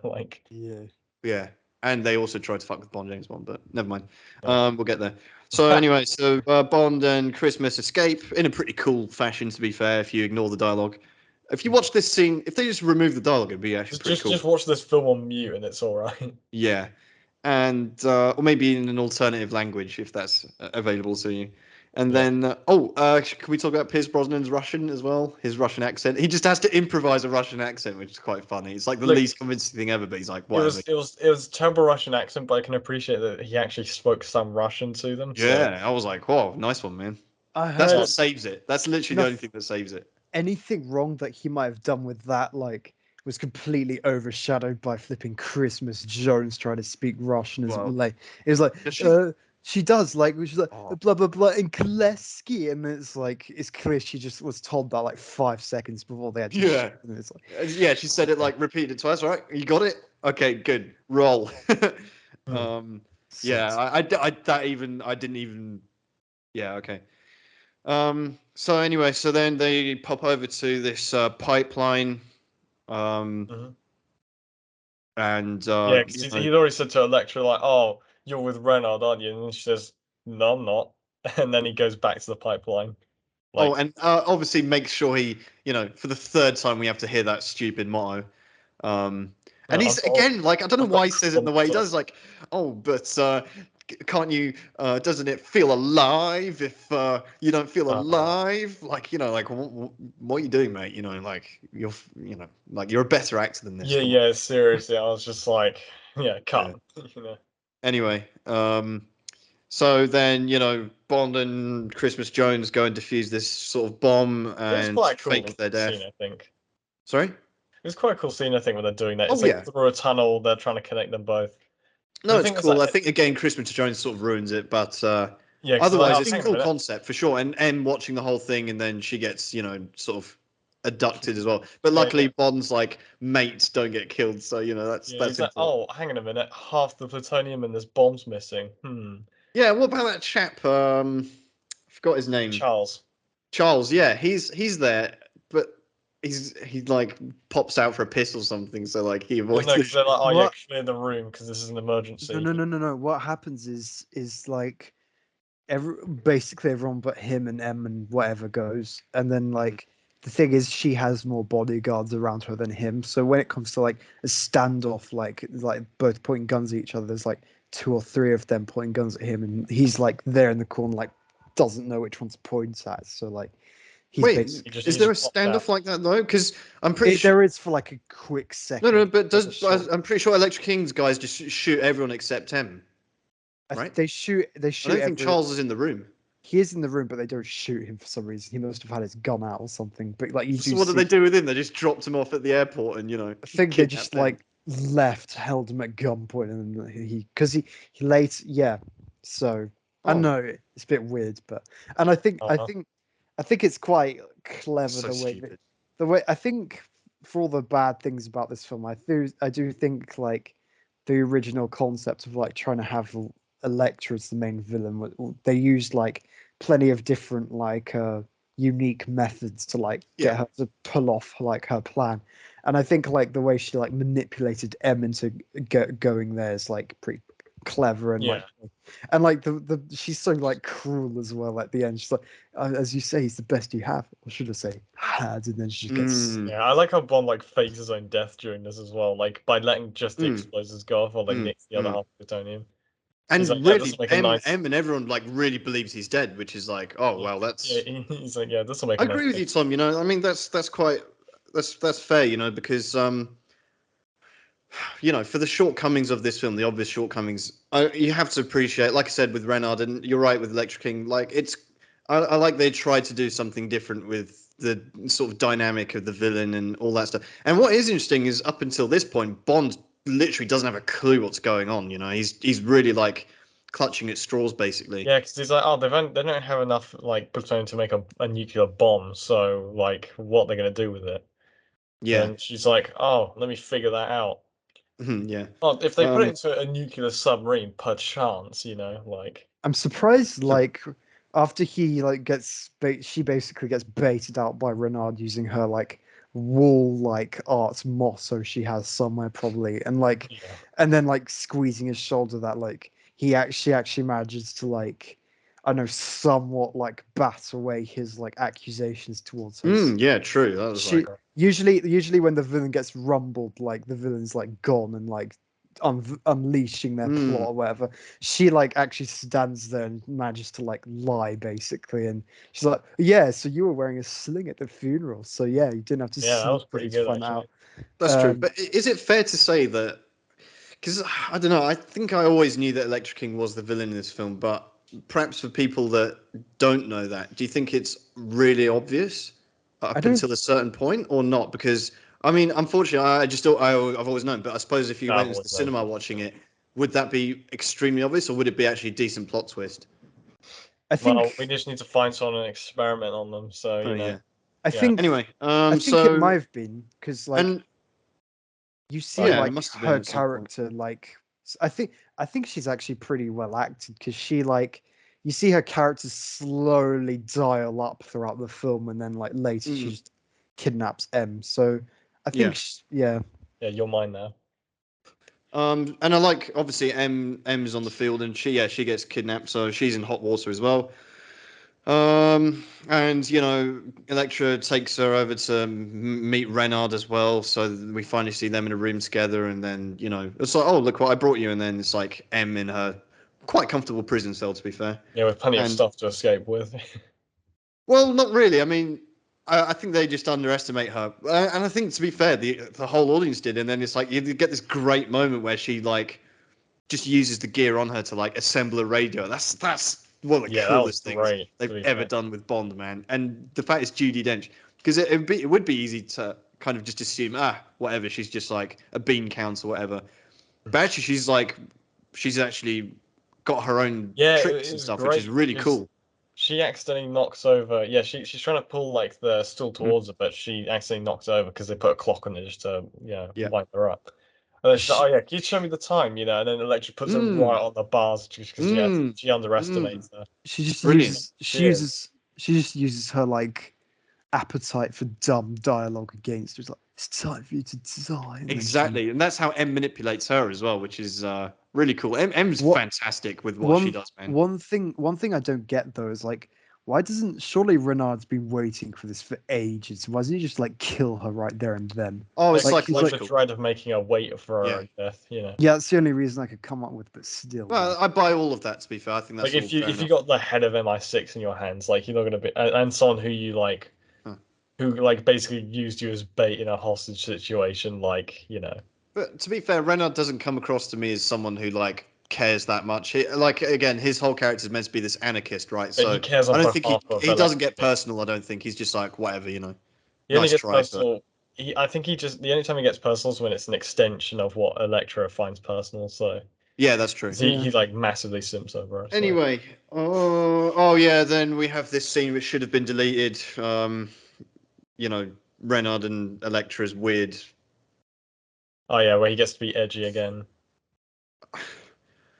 like Yeah. Yeah, and they also tried to fuck with Bond, James Bond, but never mind. Yeah. We'll get there. So anyway, Bond and Christmas escape in a pretty cool fashion. To be fair, if you ignore the dialogue, if you watch this scene, if they just remove the dialogue, it'd be actually pretty cool. just watch this film on mute and it's all right. Yeah, and or maybe in an alternative language if that's available to you. And Yeah. then, can we talk about Pierce Brosnan's Russian as well? His Russian accent. He just has to improvise a Russian accent, which is quite funny. It's like the Look, least convincing thing ever, but he's like, It whatever. was a terrible Russian accent, but I can appreciate that he actually spoke some Russian to them. So Yeah, I was like, whoa, nice one, man. I That's heard what saves it. That's literally the Noth- only thing that saves it. anything wrong that he might have done with that, like, was completely overshadowed by flipping Christmas Jones trying to speak Russian as Well, like it was like does she? she does like she's like Oh. blah blah blah in Kleski, and it's like it's clear she just was told that like 5 seconds before they had to Yeah. shoot, and it's like Yeah, she said it like repeated it twice, right? You got it? Okay, good. Roll. Yeah, sucks. I didn't even. Yeah, okay. So anyway, so then they pop over to this pipeline, Mhm. and Yeah, because he'd already said to Electra like, "Oh, you're with Renard, aren't you?" And she says, "No, I'm not." And then he goes back to the pipeline. Like, oh, and obviously make sure he, for the third time we have to hear that stupid motto. And he's again like, I don't know why he says it in the way he does. Like, oh, but can't you? Doesn't it feel alive if you don't feel alive? Like, like what are you doing, mate? Like like you're a better actor than this. Yeah, Come on. yeah, seriously, I was just like, yeah, cut. Anyway, so then Bond and Christmas Jones go and defuse this sort of bomb It was and quite a cool fake their death. scene, I think. Sorry. It was quite a cool scene, I think, when they're doing that. Oh, It's like yeah. through a tunnel, they're trying to connect them both. No, I it's think it's cool. like- I think again, Christmas Jones sort of ruins it, but Yeah, 'cause otherwise, I it's was a thinking cool of it. concept for sure. And M watching the whole thing, and then she gets sort of abducted as well. But Yeah, luckily, yeah. Bond's like mates don't get killed, so that's Yeah, that's he's like, important. oh, hang on a minute, half the plutonium and there's bombs missing. Yeah. What about that chap? I forgot his name. Charles. Charles. Yeah, he's there, but he like pops out for a piss or something. So like he Well, avoids no, the. because they're like, oh yeah, What? clear the room because this is an emergency. No. What happens is like basically everyone but him and M and whatever goes, and then like the thing is she has more bodyguards around her than him. So when it comes to like a standoff, like both pointing guns at each other, there's like 2 or 3 of them pointing guns at him, and he's like there in the corner, like doesn't know which one to point at. So like he's Wait, basically is there a just popped out. standoff like that though? Because I'm pretty sure. there is for like a quick second. No, but There's a short- I'm pretty sure Electric King's guys just shoot everyone except him. Right? They shoot. They I shoot. don't think Charles is in the room. He is in the room, but they don't shoot him for some reason. He must have had his gun out or something. But like you So do what did see, they do with him? They just dropped him off at the airport and I think they just kidnapped him. like left, held him at gunpoint, and then he late. Yeah. So I Oh, know it's a bit weird, but and I think it's quite clever so stupid. the way I think for all the bad things about this film, I do think like the original concept of like trying to have Elektra as the main villain, they used like plenty of different like unique methods to like get Yeah. her to pull off like her plan. And I think like the way she like manipulated M into going there is like pretty clever and like Yeah. and like the she's so like cruel as well at the end. She's like, as you say, he's the best you have, or should I say had? And then she just gets Mm, Yeah, I like how Bond like fakes his own death during this as well, like by letting just the mm, explosives go off or like mm, nicks the other mm. half of plutonium. He's like, And yeah, this will really, make a nice. M and everyone like really believes he's dead, which is like, oh Yeah, well, yeah. that's. He's like, yeah, this will make I a nice agree with thing. you, Tom. You know, I mean, that's quite that's fair. You know, because you know, for the shortcomings of this film, the obvious shortcomings, you have to appreciate, like I said with Renard, and you're right with Electric King. Like it's, I like they tried to do something different with the sort of dynamic of the villain and all that stuff. And what is interesting is up until this point, Bond literally doesn't have a clue what's going on. You know, he's really like clutching at straws, basically. Yeah, because he's like, oh, they don't have enough like plutonium to make a nuclear bomb, so like, what they're gonna do with it? Yeah, And she's like, oh, let me figure that out. yeah. Oh, if they put it Um, into a nuclear submarine, perchance, like, I'm surprised like after he like she basically gets baited out by Renard using her like wool like art motto she has somewhere probably yeah, and then like squeezing his shoulder that like he actually manages to like I know somewhat like bat away his like accusations towards her. yeah, true. That was She like, usually when the villain gets rumbled, like the villain's like gone and like unleashing their plot mm, or whatever. She like actually stands there and manages to like lie basically, and she's like, "Yeah, so you were wearing a sling at the funeral, so yeah, you didn't have to yeah, that was sneak pretty it to good find out." actually. that's true. Um, But is it fair to say that? Because I don't know. I think I always knew that Electric King was the villain in this film, but perhaps for people that don't know that, do you think it's really obvious I up don't. until a certain point, or not? Because I mean, unfortunately, I've always known. But I suppose if you No, I've went into the always known. cinema watching it, would that be extremely obvious, or would it be actually a decent plot twist? I Well, we think. just need to find someone and experiment on them. So Oh yeah. I yeah, think. Anyway, I think it might have been because like and you see like yeah, it like must have been her at some point. character like I think she's actually pretty well acted because she like you see her character slowly dial up throughout the film and then like later she Mm, just kidnaps M. So I yeah. think yeah. yeah, you're mine now. And I like obviously M's on the field, and she gets kidnapped, so she's in hot water as well. And you know, Electra takes her over to meet Renard as well, so we finally see them in a room together, and then you know, it's like, oh look what I brought you, and then it's like M in her quite comfortable prison cell, to be fair. Yeah, with plenty of And stuff to escape with. well, not really. I mean, I think they just underestimate her, and I think to be fair, the whole audience did, and then it's like you get this great moment where she like just uses the gear on her to like assemble a radio. That's one of the Yeah, that was coolest things great. To they've be ever fair. done with Bond, man. And the fact it's Judi Dench, because it would be easy to kind of just assume whatever, she's just like a bean count or whatever. But actually, she's actually got her own Yeah, tricks it and was stuff, which is great really because cool. she accidentally knocks over. Yeah, she's trying to pull like the stool Mm, towards her, but she accidentally knocks over because they put a clock on it just to yeah. wind her up. And then she's like, Sh- "Oh yeah, can you show me the time?" And then Electra puts her mm, right on the bars just because mm, she mm. underestimates her. She just Brilliant. uses Cheers. she just uses her like appetite for dumb dialogue against her. It's like it's time for you to die. And then she Exactly, and that's how M manipulates her as well, which is really cool. M's what fantastic with what she One does, man. one thing I don't get though is like why doesn't surely Renard's been waiting for this for ages? Why doesn't he just like kill her right there and then? Oh, it's Like Like he's like the psychological. dread of making her wait for her Yeah. own death. yeah, that's the only reason I could come up with, but still Well, like I buy all of that. To be fair, I think Like that's all fair if you enough. got the head of MI6 in your hands, like you're not gonna be and someone who you like Huh. who like basically used you as bait in a hostage situation, But to be fair, Renard doesn't come across to me as someone who like cares that much. Like again, his whole character is meant to be this anarchist, right? but he So cares I on don't think behalf of he doesn't get Electra. personal. I don't think he's just like whatever, you know. He only Nice gets try, but personal. I think he just the only time he gets personal is when it's an extension of what Electra finds personal. So Yeah, that's true. He like massively simps over her. So. Anyway, oh yeah, then we have this scene which should have been deleted. You know, Renard and Electra's weird. Oh yeah, where he gets to be edgy again.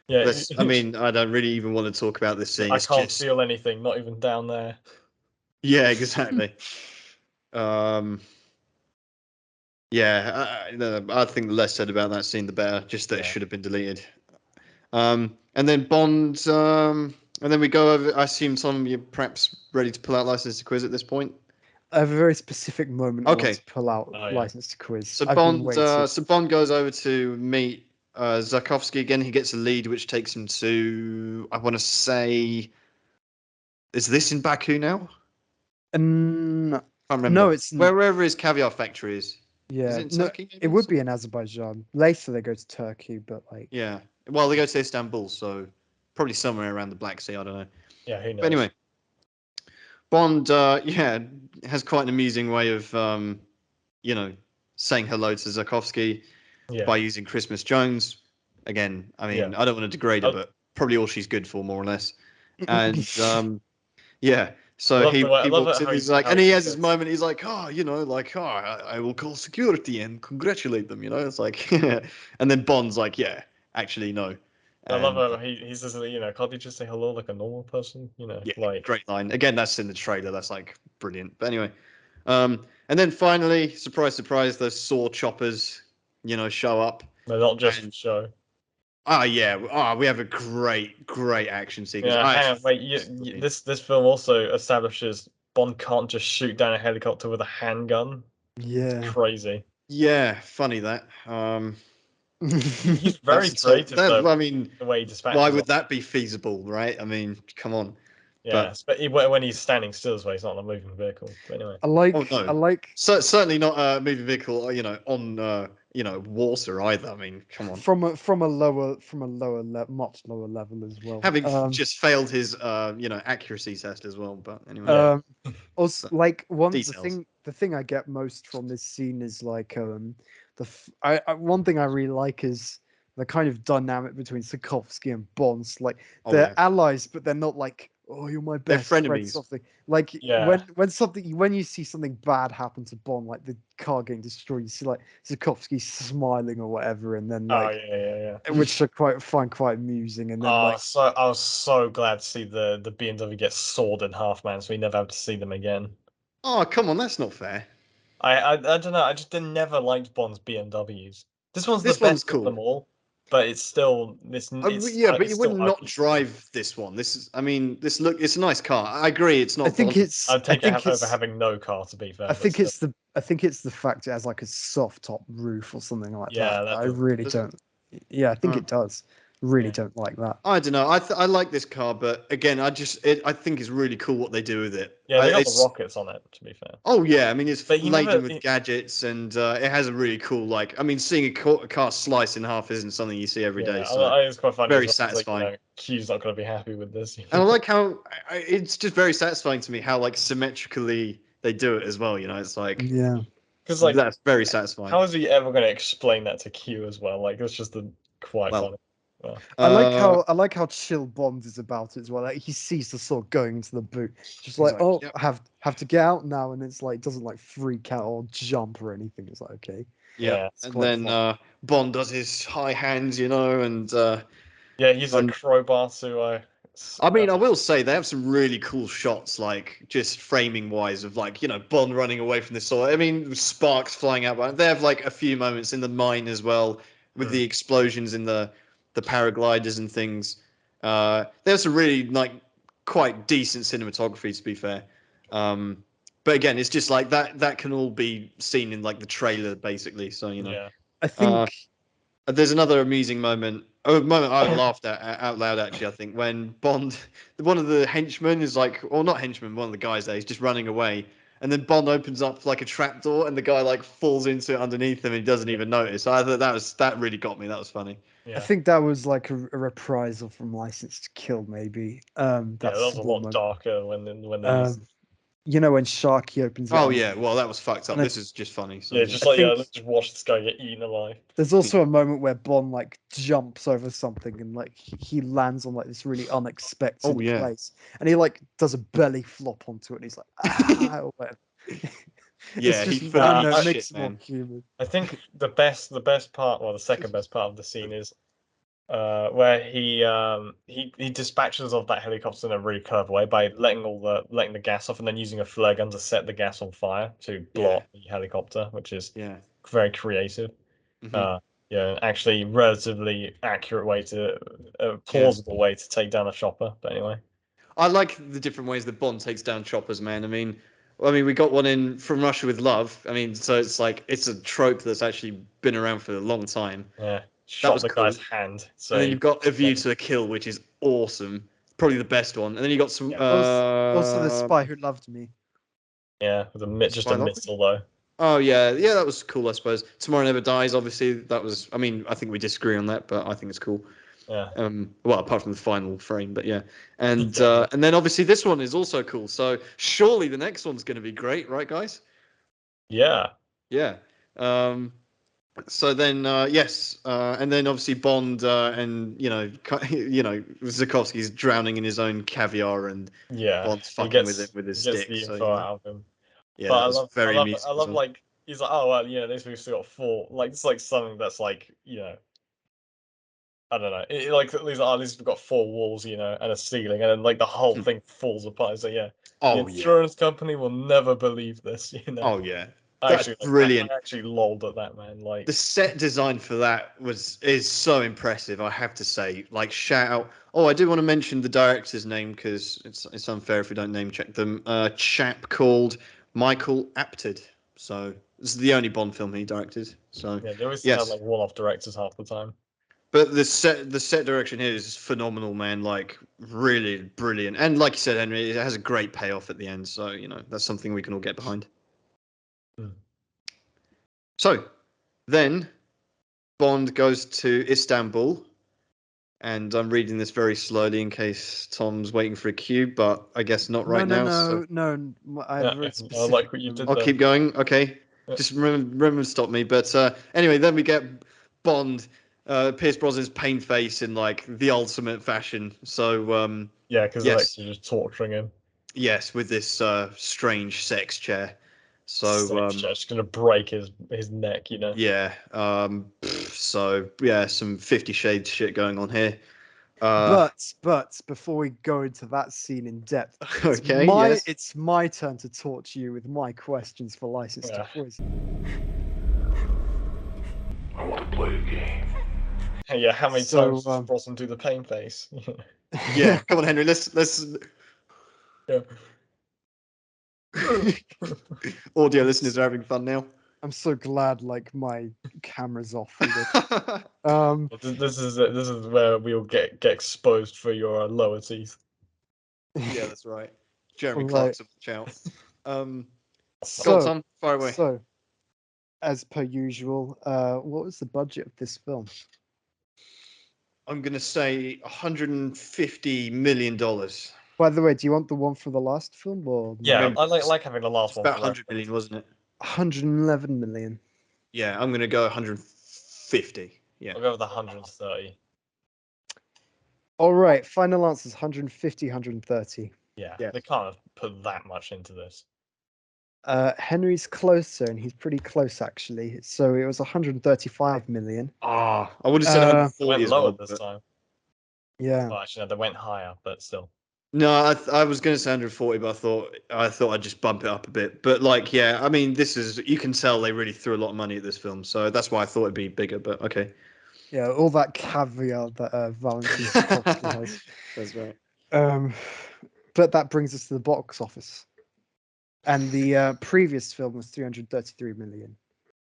Yeah, I mean, I don't really even want to talk about this scene. I It's can't just... feel anything, not even down there. Yeah, exactly. Yeah, I think the less said about that scene, the better. Just that it should have been deleted. And then Bond, and then we go over. I assume Tom, you're perhaps ready to pull out License to Quiz at this point. I have a very specific moment I want Okay. to pull out License to Quiz. So I've been waiting. So Bond goes over to meet Zarkovsky again. He gets a lead, which takes him to, I want to say, is this in Baku now? I can't remember. No, it's wherever his caviar factory is. Yeah, is it in Turkey? It would be in Azerbaijan. Later they go to Turkey, but like yeah. Well, they go to Istanbul, so probably somewhere around the Black Sea. I don't know. Yeah, who knows? But anyway, Bond, has quite an amusing way of, saying hello to Zarkovsky by using Christmas Jones. Again, I mean, I don't want to degrade her, but probably all she's good for, more or less. And yeah, so he walks in. He's like, and he has his moment. He's like, I will call security and congratulate them. It's like, and then Bond's like, yeah, actually no. I love how he says, can't you just say hello like a normal person? Great line. Again, that's in the trailer. That's like brilliant. But anyway, and then finally, surprise, surprise, those saw choppers, show up. They're not just show. We have a great action sequence. This film also establishes Bond can't just shoot down a helicopter with a handgun. Yeah, it's crazy. Yeah, funny that. He's very creative. I mean, the way he dispatches. Why would that be feasible, right? I mean, come on. Yeah, but when he's standing still as well, he's not a moving vehicle. But anyway, I like. Certainly not a moving vehicle. On water either. I mean, come on. From a lower much lower level as well. Having just failed his accuracy test as well. But anyway. Also, like the thing I get most from this scene is like one thing I really like is the kind of dynamic between Tarkovsky and Bonds. Like they're allies, but they're not like, oh, you're my best they're friend. frenemies. Something like when you see something bad happen to Bond, like the car getting destroyed, you see like Tarkovsky smiling or whatever, and then which I find quite amusing. And then so I was so glad to see the BMW get sawed in half, man. So we never have to see them again. Oh, come on, that's not fair. I don't know. I just never liked Bond's BMWs. This one's the best of them all, but it's still this. But you would not drive this one. It's a nice car. I agree, it's not. I think it's. I'd take it over having no car, to be fair. I think it's the fact it has like a soft top roof or something like that. I really don't. Yeah, I think it does. Really don't like that. I don't know. I like this car, but again, I think it's really cool what they do with it. Yeah, they got the rockets on it, to be fair. Oh yeah, I mean it's laden with gadgets, and it has a really cool seeing a car slice in half isn't something you see every day. So it's quite funny. Very satisfying. Q's not going to be happy with this. And I like how it's just very satisfying to me how symmetrically they do it as well. It's like because that's very satisfying. How is he ever going to explain that to Q as well? Like it's just quite funny. Yeah. I like how chill Bond is about it as well. Like he sees the sword going into the boot, just like I have to get out now, and it's like doesn't like freak out or jump or anything. It's like okay, and then Bond does his high hands, and he's a crowbar to. I mean, I will say they have some really cool shots, like just framing wise, of Bond running away from the sword. I mean, sparks flying out, but they have like a few moments in the mine as well with the explosions in the paragliders and things. There's some really quite decent cinematography, to be fair. But again, it's just like that can all be seen in the trailer, basically. So I think there's another amusing moment. A moment I laughed at out loud, actually. I think when Bond, one of the henchmen is not henchman, one of the guys there, he's just running away. And then Bond opens up a trapdoor, and the guy falls into it underneath him, and he doesn't even notice. So I thought that really got me. That was funny. Yeah. I think that was like a reprisal from License to Kill, maybe. That was a lot darker when You know when Sharky opens it. Oh on- yeah, well that was fucked up. And I- This is just funny. So, Yeah, just I like think- let's just watch this guy get eaten alive. There's also a moment where Bond like jumps over something and like he lands on like this really unexpected Oh, yeah. place, and he like does a belly flop onto it. And he's like, ah, or whatever. Yeah, it's he just, fully I don't know, eats it makes shit, it more man. human. I think the best part, well, the second best part of the scene is where he dispatches of that helicopter in a really clever way by letting the gas off and then using a flare gun to set the gas on fire to blow up the helicopter, which is Yeah. very creative. Mhm. Yeah, actually relatively accurate way to a plausible way to take down a chopper. But anyway, I like the different ways that Bond takes down choppers, man. I mean, we got one in From Russia with Love. I mean, so it's like it's a trope that's actually been around for a long time. yeah, shot was the cool. guy's hand. So And then you've got A View to a Kill, which is awesome. Probably the best one. And then you got some. Yeah. Also, The Spy Who Loved Me. yeah, with just Spy a Love? missile though. Oh yeah, yeah, that was cool. I suppose Tomorrow Never Dies. Obviously, that was. I mean, I think we disagree on that, but I think it's cool. Yeah, Well, apart from the final frame, but yeah, and Yeah. and then obviously this one is also cool. So surely the next one's going to be great, right, guys? yeah, Yeah. So then, yes, and then obviously Bond, and Zukovsky's drowning in his own caviar, and yeah. Bond's He fucking with gets it with his he gets stick. the So info out of him. yeah, But that was very amusing. I as love well. like he's like, oh well, this we've still got four. Like it's like something that's like I don't know. Like at least we've got four walls, and a ceiling, and then like the whole thing falls apart. So yeah, the Oh yeah. insurance company will never believe this. Oh yeah. I That's actually, brilliant. I actually lolled at that, man. Like, The set design for that is so impressive. I have to say, like, shout out. Oh, I do want to mention the director's name because it's unfair if we don't name check them. A chap called Michael Apted. So this is the only Bond film he directed. So yeah, they always seem to have yes, like one-off directors half the time. but the set direction here is phenomenal, man. Like really brilliant. And like you said, Henry, it has a great payoff at the end. So that's something we can all get behind. Hmm. So then Bond goes to Istanbul, and I'm reading this very slowly in case Tom's waiting for a cue, but I guess not right now. So I have a very I specific like what you moment. did I'll there. keep going. Okay, Yeah. just remember to stop me. But anyway, then we get Bond, Pierce Brosnan's pain face in like the ultimate fashion. So Yeah, because they're yes, actually just torturing him. yes, with this strange sex chair. So Just gonna break his neck, yeah, so yeah, some 50 Shades shit going on here. But before we go into that scene in depth, Okay, yes. it's my turn to torture you with my questions for License to Yeah. Poison. I want to play a game. Yeah, how many So, times does Brosnan do the pain face? Yeah, come on, Henry. Let's Yeah. audio listeners are having fun now. I'm so glad like my camera's off. For this. This is where we'll get exposed for your lower teeth. Yeah, that's right. Jeremy Right. Clarkson, watch out. Go on, So, Tom, fire away. so, as per usual, what was the budget of this film? I'm gonna say $150 million. By the way, do you want the one for the last film or Yeah, Maybe I like having the last It's one. about for that. 100 million, wasn't it? 111 million? Yeah, I'm gonna go 150. Yeah. I'll go with 130. All right, final answers 150, 130. Yeah, Yeah. they can't have put that much into this. Henry's closer, and he's pretty close actually. So it was 135 million. I would have said Uh, 140 They went as lower well. this but- time. Yeah. Well, actually, no, they went higher, but still. No, I was gonna say 140, but I thought I'd just bump it up a bit. But like, yeah, I mean, you can tell they really threw a lot of money at this film, so that's why I thought it'd be bigger. But okay. Yeah, all that caviar that Valentin Zukovsky has. That's right. But that brings us to the box office. And the previous film was 333 million.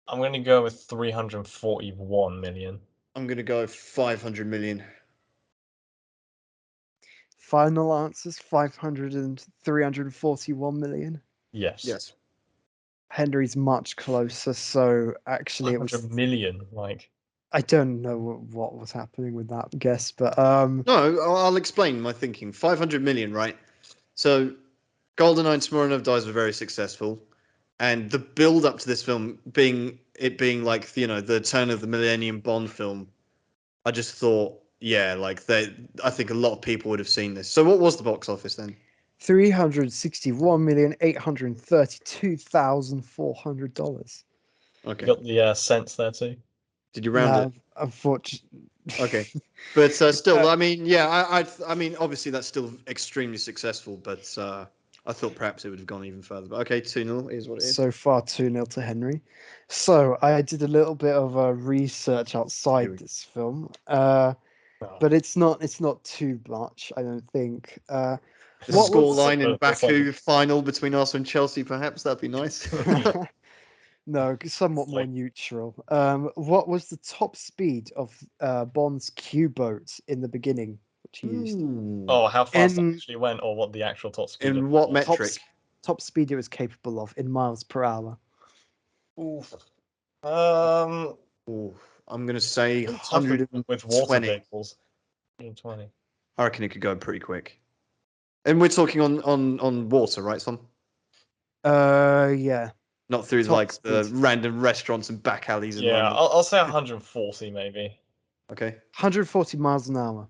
I'm going to go with 341 million. I'm gonna go 500 million. Final answers 500 and 341 million. Yes. Yes. Henry's much closer, so actually it was 100 million, like. I don't know what was happening with that guess, but No, I'll explain my thinking. 500 million, right? So GoldenEye and Tomorrow Never Dies were very successful, and the build up to this film being like the turn of the millennium Bond film, I just thought, yeah, like I think a lot of people would have seen this. So what was the box office then? $361,832,400. Okay. You got the cents there too. Did you round it? Unfortunately. Okay, but still, I mean, yeah, I mean, obviously that's still extremely successful, but I thought perhaps it would have gone even further. But okay, 2-0 is what it is. So far, 2-0 to Henry. So I did a little bit of research outside this film, but it's not too much, I don't think. The What was- scoreline in That's like- Baku final between Arsenal and Chelsea, perhaps that'd be nice. No, somewhat more like- neutral. What was the top speed of Bond's Q-boat in the beginning, which he used? Oh, how fast it In- actually went, or what the actual top speed? In of- what Top, metric? top speed it was capable of in miles per hour. Oof. Ooh, I'm gonna say Tough with water 120. vehicles. 120. I reckon it could go pretty quick. And we're talking on water, right, Tom? Yeah. Not through Top like the speed. random restaurants and back alleys in Yeah, London. I'll say 140 maybe. Okay. 140 miles an hour.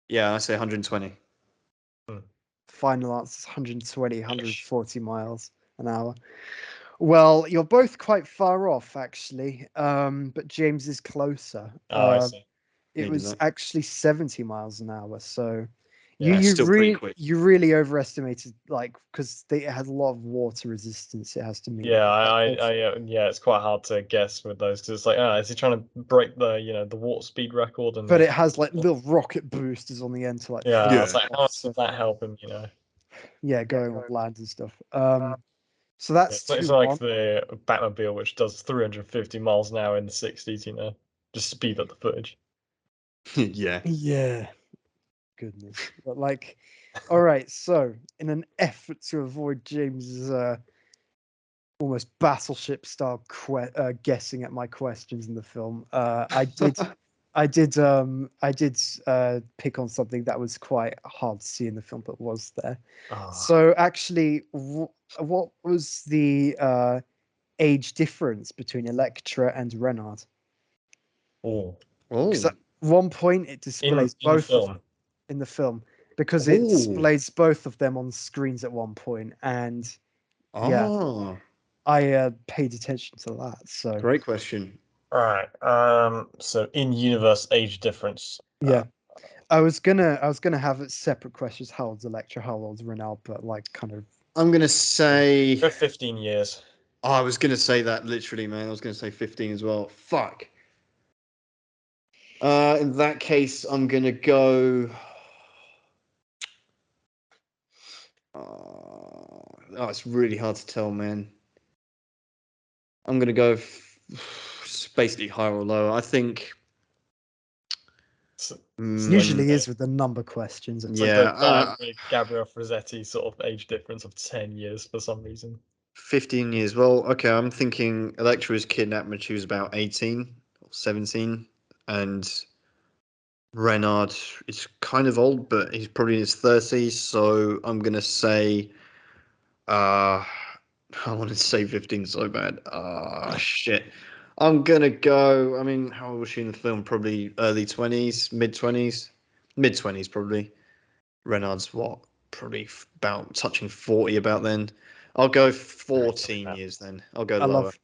Yeah, I say 120. Final answer is 120, 140 miles an hour. Well, you're both quite far off, actually. But James is closer. Oh, I see. It Needed was that. actually 70 miles an hour. So Yeah, you still pretty quick. you really overestimated, like, because it has a lot of water resistance. It has to meet. Yeah, Like, yeah, it's quite hard to guess with those because it's like, is he trying to break the warp speed record? And but it has like little rocket boosters on the end to like. yeah, fire it's like, off, how much so- does that help him? Yeah, going on land and stuff. So that's It's 2-1. like the Batmobile, which does 350 miles an hour in the 60s. Just speed up the footage. Yeah. Yeah. Goodness. But like, all right. So, in an effort to avoid James's almost battleship style guessing at my questions in the film, I did pick on something that was quite hard to see in the film, but was there. Oh, So, actually, what was the age difference between Electra and Renard? oh. Because Oh. at one point it displays In both of film. in the film because it Ooh. displays both of them on screens at one point, and yeah. Oh. I paid attention to that. So Great question. All right. So in-universe age difference. yeah, I was gonna have it separate questions. How old's Electra? How old's Renal? But like kind of I'm gonna say. For 15 years. Oh, I was gonna say that literally, man. I was gonna say 15 as well. Fuck. In that case, I'm gonna go. Oh, it's really hard to tell, man. I'm gonna go basically higher or lower. I think. usually is with the number questions. It's Like Yeah, the Gabriel Frazzetti sort of age difference of 10 years for some reason. 15 years. Well, okay, I'm thinking Electra was kidnapped when she was about 18 or 17, and Renard is kind of old, but he's probably in his 30s. So I'm gonna say, I want to say 15 so bad. Shit. I'm gonna go. I mean, how old was she in the film? Probably early 20s, mid 20s, mid 20s probably. Renard's what? Probably about touching 40 about then. I'll go 14 years then. I'll go I lower. love.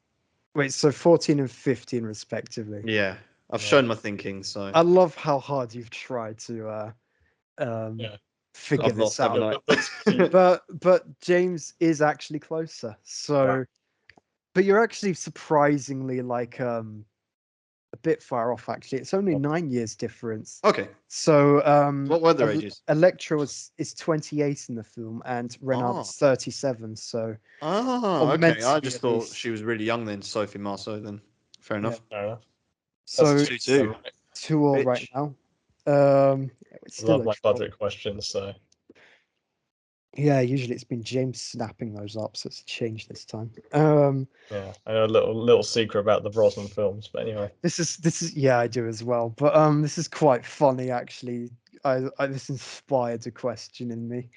Wait, so 14 and 15 respectively. Yeah, I've Yeah. shown my thinking, so I love how hard you've tried to figure I've this lost, haven't out. I? But James is actually closer. So, but you're actually surprisingly like a bit far off. Actually, it's only 9 years difference. Okay. So What were their ages? Electra is 28 in the film, and Renard is 37. So Oh, meant okay. to I be just at thought least- she was really young then, Sophie Marceau then. Fair enough. Fair enough. so That's 2-2. 2-2 right Bitch. now. It's I still love a my draw. budget questions, so Yeah, usually it's been James snapping those up, so it's a change this time. yeah. I know a little secret about the Brosnan films, but anyway. This is yeah, I do as well. But this is quite funny actually. I this inspired a question in me.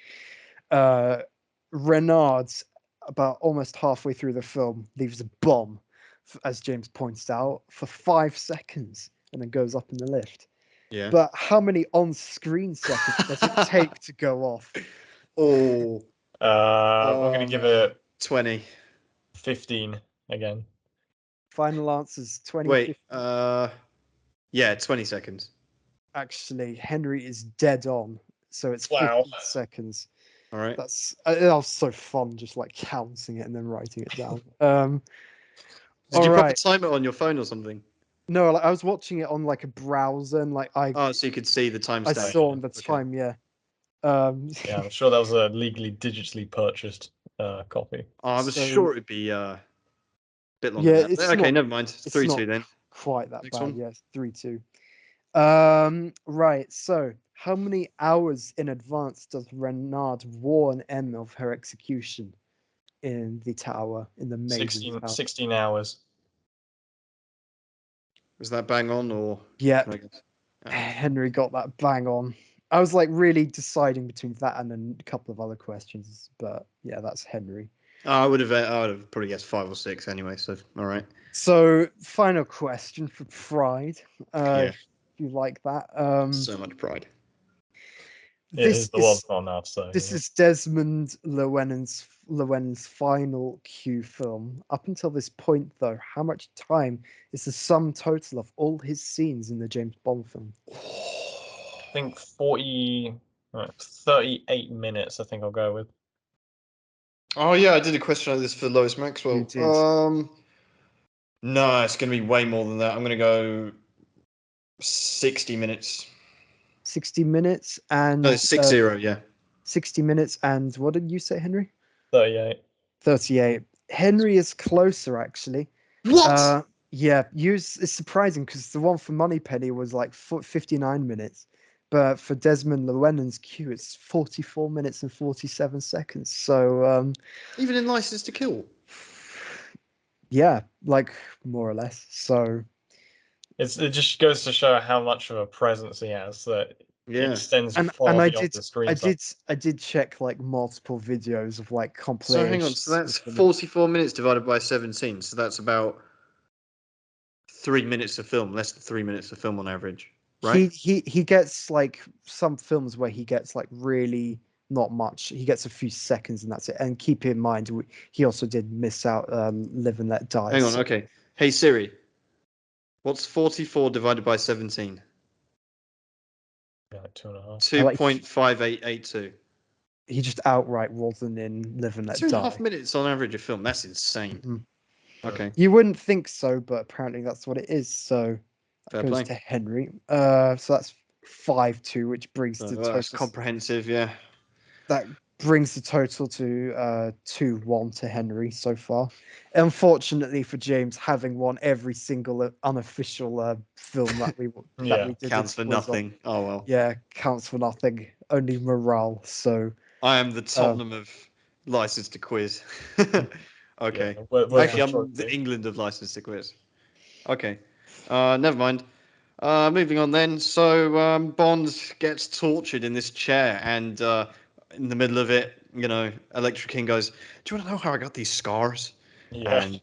Renard's about almost halfway through the film leaves a bomb, as James points out, for 5 seconds and then goes up in the lift. Yeah. But how many on-screen seconds does it take to go off? Oh. I'm gonna give it 20. 15 again. Final answer's 20. Wait. 50. Yeah, 20 seconds. Actually, Henry is dead on, so it's Wow. 15 seconds. All right. That was so fun, just like counting it and then writing it down. Did you alright. probably time it on your phone or something? No, like, I was watching it on like a browser, and like Oh, so you could see the I timestamp. saw on the Okay. time, yeah. Yeah, I'm sure that was a legally digitally purchased copy. Oh, I was So- sure it'd be a bit longer Yeah, than that. it's Okay, not- never mind. it's 3-2 not then. quite that Next bad. one. Yes, 3-2. Right. So, how many hours in advance does Renard warn M of her execution in the tower, in the Maiden 16, Tower? 16 hours. Was that bang on or? Yeah, can I guess? Henry got that bang on. I was like really deciding between that and then a couple of other questions, but yeah, that's Henry. I would have probably guessed 5 or 6 anyway. So all right. So, final question for Pride. Yeah. If you like that. So much pride. It is the one for now, so This yeah. is Desmond Llewellyn's final Q film. Up until this point, though, how much time is the sum total of all his scenes in the James Bond film? I think 38 minutes, I think I'll go with. Oh yeah, I did a question like this for Lois Maxwell. You did. No, it's going to be way more than that. I'm going to go 60 minutes. 60 minutes and No, 6-0, yeah. 60 minutes and what did you say, Henry? 38. 38. Henry is closer, actually. What? Yeah, it's surprising because the one for Moneypenny was like 59 minutes, but for Desmond Llewellyn's Q, it's 44 minutes and 47 seconds. So, Even in License to Kill? yeah, like more or less. So, It just goes to show how much of a presence he has that he Yeah. extends and far I beyond did the screen time. I did check like multiple videos of like So compilations. hang on, so that's with them. 44 minutes divided by 17. So that's about 3 minutes of film, less than 3 minutes of film on average, right? He gets like some films where he gets like really not much. He gets a few seconds and that's it. And keep in mind, he also did miss out Live and Let Die. Hang on, okay. Hey Siri, what's 44 divided by 17? Yeah, like 2.5. 2.5882. He just outright wasn't in Live and Let 2.5 Die. minutes on average of film. That's insane. Mhm. Okay, You wouldn't think so, but apparently that's what it is. So fair that goes play. to Henry. So that's 5-2, which brings So the that's total. comprehensive, yeah. That brings the total to 2-1 to Henry so far. Unfortunately for James, having won every single unofficial film that we Yeah, did Counts this for quiz on, nothing. Oh well. yeah, counts for nothing. Only morale. So I am the Tottenham of License to Quiz. Okay. yeah. Where's Actually, the I'm the trophy? England of License to Quiz. Okay. Never mind. Moving on then. So Bond gets tortured in this chair, and in the middle of it, Electra King goes, "Do you want to know how I got these scars?" Yeah. And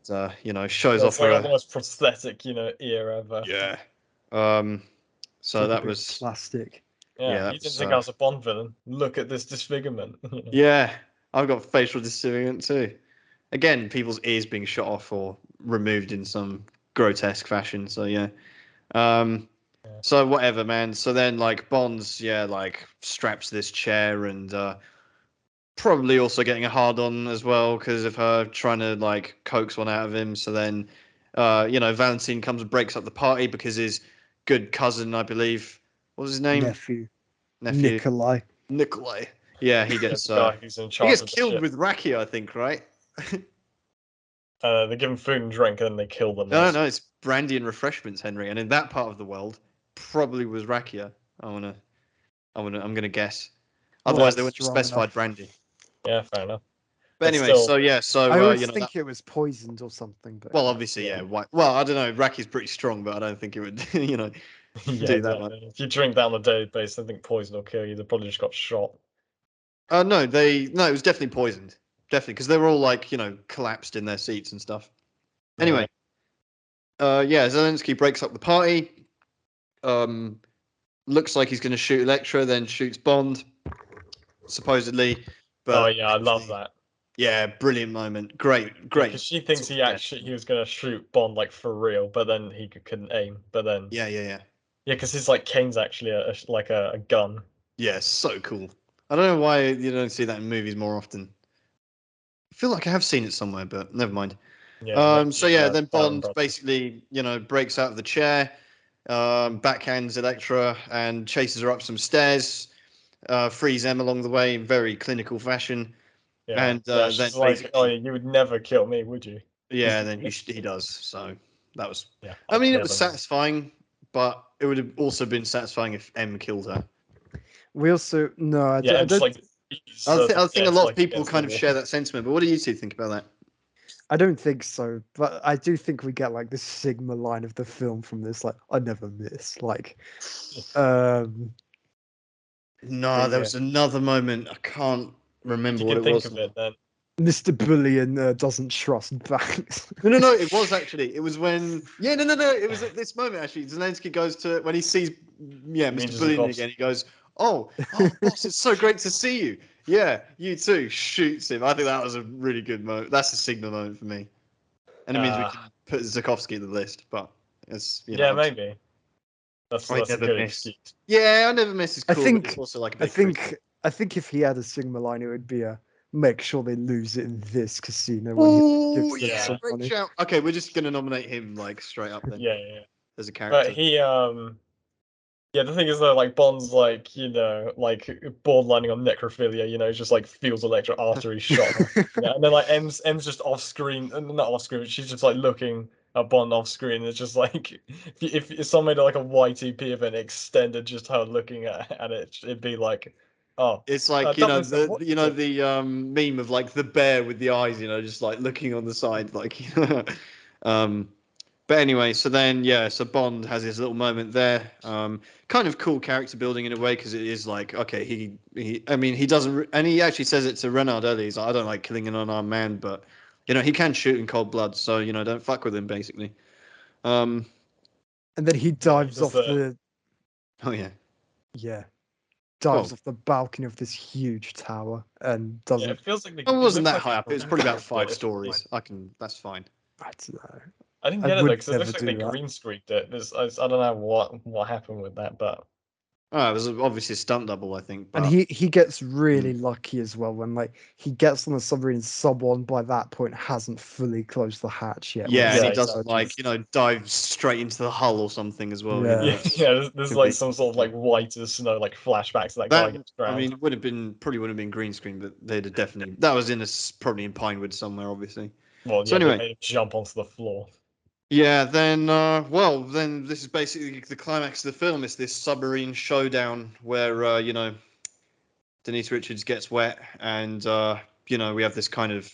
shows Yeah, off it's like her. the most prosthetic, ear ever. Yeah. So proper that big was plastic. Yeah, that you didn't was think I was a Bond villain. Look at this disfigurement. yeah. I've got facial disfigurement too. Again, people's ears being shot off or removed in some grotesque fashion. So yeah. Um, Yeah. So whatever, man. So then, like Bonds, like straps this chair and probably also getting a hard on as well because of her trying to like coax one out of him. So then, Valentine comes and breaks up the party because his good cousin, I believe, what was his name? Nephew Nephew Nikolai. Yeah, he Yeah, gets the guy who's in he charge gets of the killed ship. with Rakia, I think, right? They give him food and drink, and then they kill them. No, it's brandy and refreshments, Henry. And in that part of the world, probably was Rakia. I'm gonna guess. Otherwise, they That's wouldn't have strong specified enough. brandy. Yeah, fair enough. But But anyway, still, I always that, think it was poisoned or something. But well, obviously, yeah. Why? Well, I don't know. Raki's pretty strong, but I don't think it would, yeah, do that much. exactly. If you drink that on a daily basis, I think poison will kill you. They probably just got shot. No, it was definitely poisoned. Definitely, because they were all like, collapsed in their seats and stuff. Anyway, Zelensky breaks up the party. Looks like he's going to shoot Elektra, then shoots Bond, supposedly. But Oh yeah, I love that. Yeah, brilliant moment. Great. Because she thinks he was gonna shoot Bond like for real, but then he couldn't aim. But then Yeah. because his like cane's actually a gun. Yeah, so cool. I don't know why you don't see that in movies more often. I feel like I have seen it somewhere, but never mind. Yeah. Then Bond basically, breaks out of the chair, backhands Elektra and chases her up some stairs, frees M along the way in very clinical fashion. Yeah. And she's then like, "Oh, you would never kill me, would you?" Yeah, then he does. So that was. Yeah. I mean, it was satisfying, but it would have also been satisfying if M killed her. We also no, I Yeah, don't. Like, I think a lot of people kind of share that sentiment. But what do you two think about that? I don't think so, but I do think we get like the Sigma line of the film from this. Like, I never miss. Like, No, there was another moment. I can't remember what it was. Think of it then. Mr. Bullion doesn't trust banks. No. It was actually. It was when. Yeah, no. It was at this moment actually. Zelensky goes to when he sees, Mr. Bullion again. He goes, "Oh, boss, it's so great to see you. Yeah, you too." Shoots him. I think that was a really good moment. That's a signal moment for me, and it means we can put Zukovsky in the list. But it's maybe. That's a good excuse. Yeah, I never miss. Is cool. It's also like a bit I think if he had a Sigma line, it would be a make sure they lose it in this casino. Oh, yeah, great shout. Okay, we're just gonna nominate him like straight up then. Yeah. As a character. But he the thing is though, like Bond's like, like borderlining on necrophilia, just like feels Elektra after he's shot her. And then like M's just off screen, not off screen, but she's just like looking at Bond off screen. It's just like if someone made like a YTP event extended just her looking at it, it'd be like, oh, it's like the meme of like the bear with the eyes, just like looking on the side, like But anyway, so then so Bond has his little moment there. Kind of cool character building in a way because it is like okay, he doesn't, and he actually says it to Renard earlier. He's like, I don't like killing an unarmed man, but he can shoot in cold blood, so don't fuck with him basically. And then he dives off the. Oh yeah. Yeah. Dives off the balcony of this huge tower and doesn't. It feels like it wasn't that high up. It was probably about 5 stories. That's fine. I don't know. I didn't get it though because it looks like they green screened it. I don't know what happened with that, but it was obviously a stunt double, I think. But... And he gets really lucky as well when like he gets on the submarine. Someone by that point hasn't fully closed the hatch yet. Yeah, and he doesn't dive straight into the hull or something as well. Yeah, there's like some sort of like white as snow like flashbacks to that guy gets drowned. I mean, it probably wouldn't have been green screen, but they'd have definitely. That was probably in Pinewood somewhere, obviously. Well, so anyway, they jump onto the floor. Yeah, then then this is basically the climax of the film. It's this submarine showdown where Denise Richards gets wet, and we have this kind of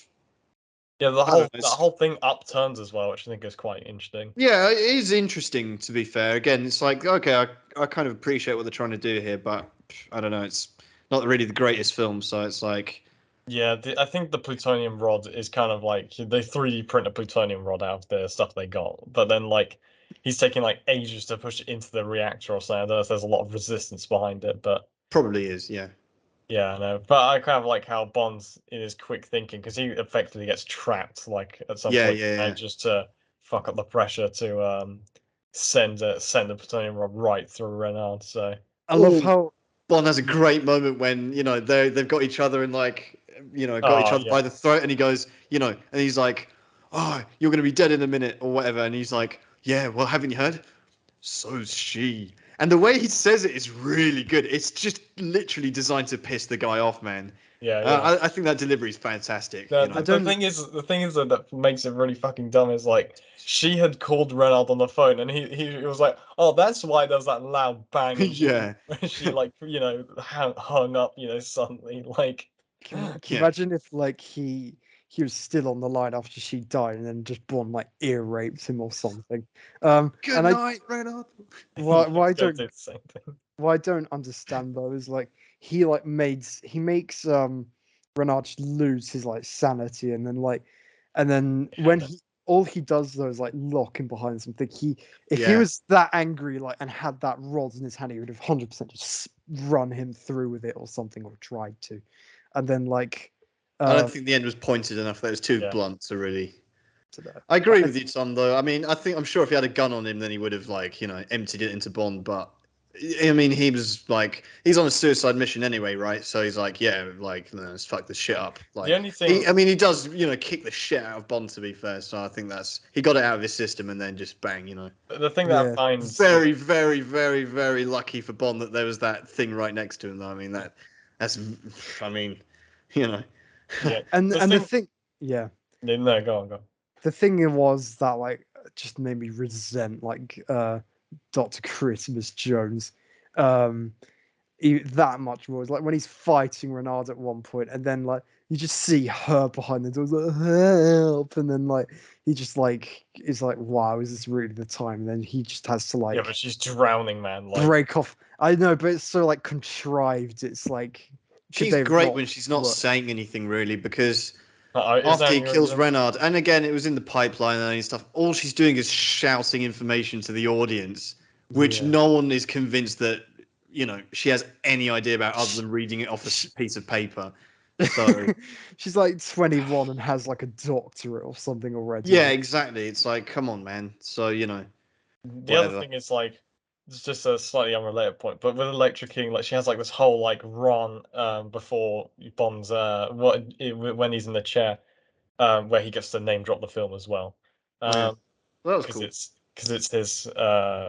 the whole thing upturns as well, which I think is quite interesting. Yeah, it is interesting to be fair. Again, it's like okay, I kind of appreciate what they're trying to do here, but I don't know, it's not really the greatest film, so it's like. Yeah, I think the plutonium rod is kind of like they 3D print a plutonium rod out of the stuff they got, but then like he's taking like ages to push it into the reactor or something. I don't know if there's a lot of resistance behind it, but probably is, yeah. Yeah, I know, but I kind of like how Bond's in his quick thinking because he effectively gets trapped like at some point, and just to fuck up the pressure to send a plutonium rod right through Renard. So I love how Bond has a great moment when they've got each other and like got each other by the throat, and he goes and he's like, "Oh, you're gonna be dead in a minute" or whatever, and he's like, "Yeah, well, haven't you heard? So's she." And the way he says it is really good. It's just literally designed to piss the guy off, man. Yeah. I think that delivery is fantastic. The thing is that makes it really fucking dumb is like she had called Renard on the phone and he was like, oh, that's why there's that loud bang. Yeah. She like hung up suddenly like. Can you imagine if like he was still on the line after she died and then just Bond like ear raped him or something. Good night, Renard. Why what I don't understand though is like he makes Renard just lose his like sanity, and then when he all he does though is like lock him behind something. If he Yeah. was that angry like and had that rod in his hand, he would have 100% just run him through with it or something, or tried to, and then like I don't think the end was pointed enough. That was too Yeah. blunt to really. to that. I agree But with you, Tom. Though I mean, I'm sure if he had a gun on him, then he would have emptied it into Bond. But I mean, he was like, he's on a suicide mission anyway, right? So he's like, yeah, like, no, let's fuck this shit up. Like, The only thing, he does, kick the shit out of Bond, to be fair. So I think he got it out of his system, and then just bang, the thing that I Yeah. find Very, very, very, very lucky for Bond that there was that thing right next to him. Though I mean, I mean, you know. yeah, and the and the thing, thing, yeah, no, go on. the thing was that like just made me resent like Dr. Christmas Jones that much more. It's like when he's fighting Renard at one point, and then like you just see her behind the door like help, and then like he just like is like, wow, is this really the time? And then he just has to like Yeah, but she's drowning, man. Like, break off. I know, but it's so like contrived. It's like could She's they have great not when she's not worked? saying anything really, because is after that he your kills reason? Renard, and again, it was in the pipeline and stuff. All she's doing is shouting information to the audience, which Yeah. no one is convinced that she has any idea about other than reading it off a piece of paper. So She's like 21 and has like a doctorate or something already. yeah, Like, exactly. It's like, come on, man. So The other whatever. thing is like, it's just a slightly unrelated point, but with Electra King, like she has like this whole like run before Bond's when he's in the chair, where he gets to name drop the film as well, Yeah, well, that was because cool. it's his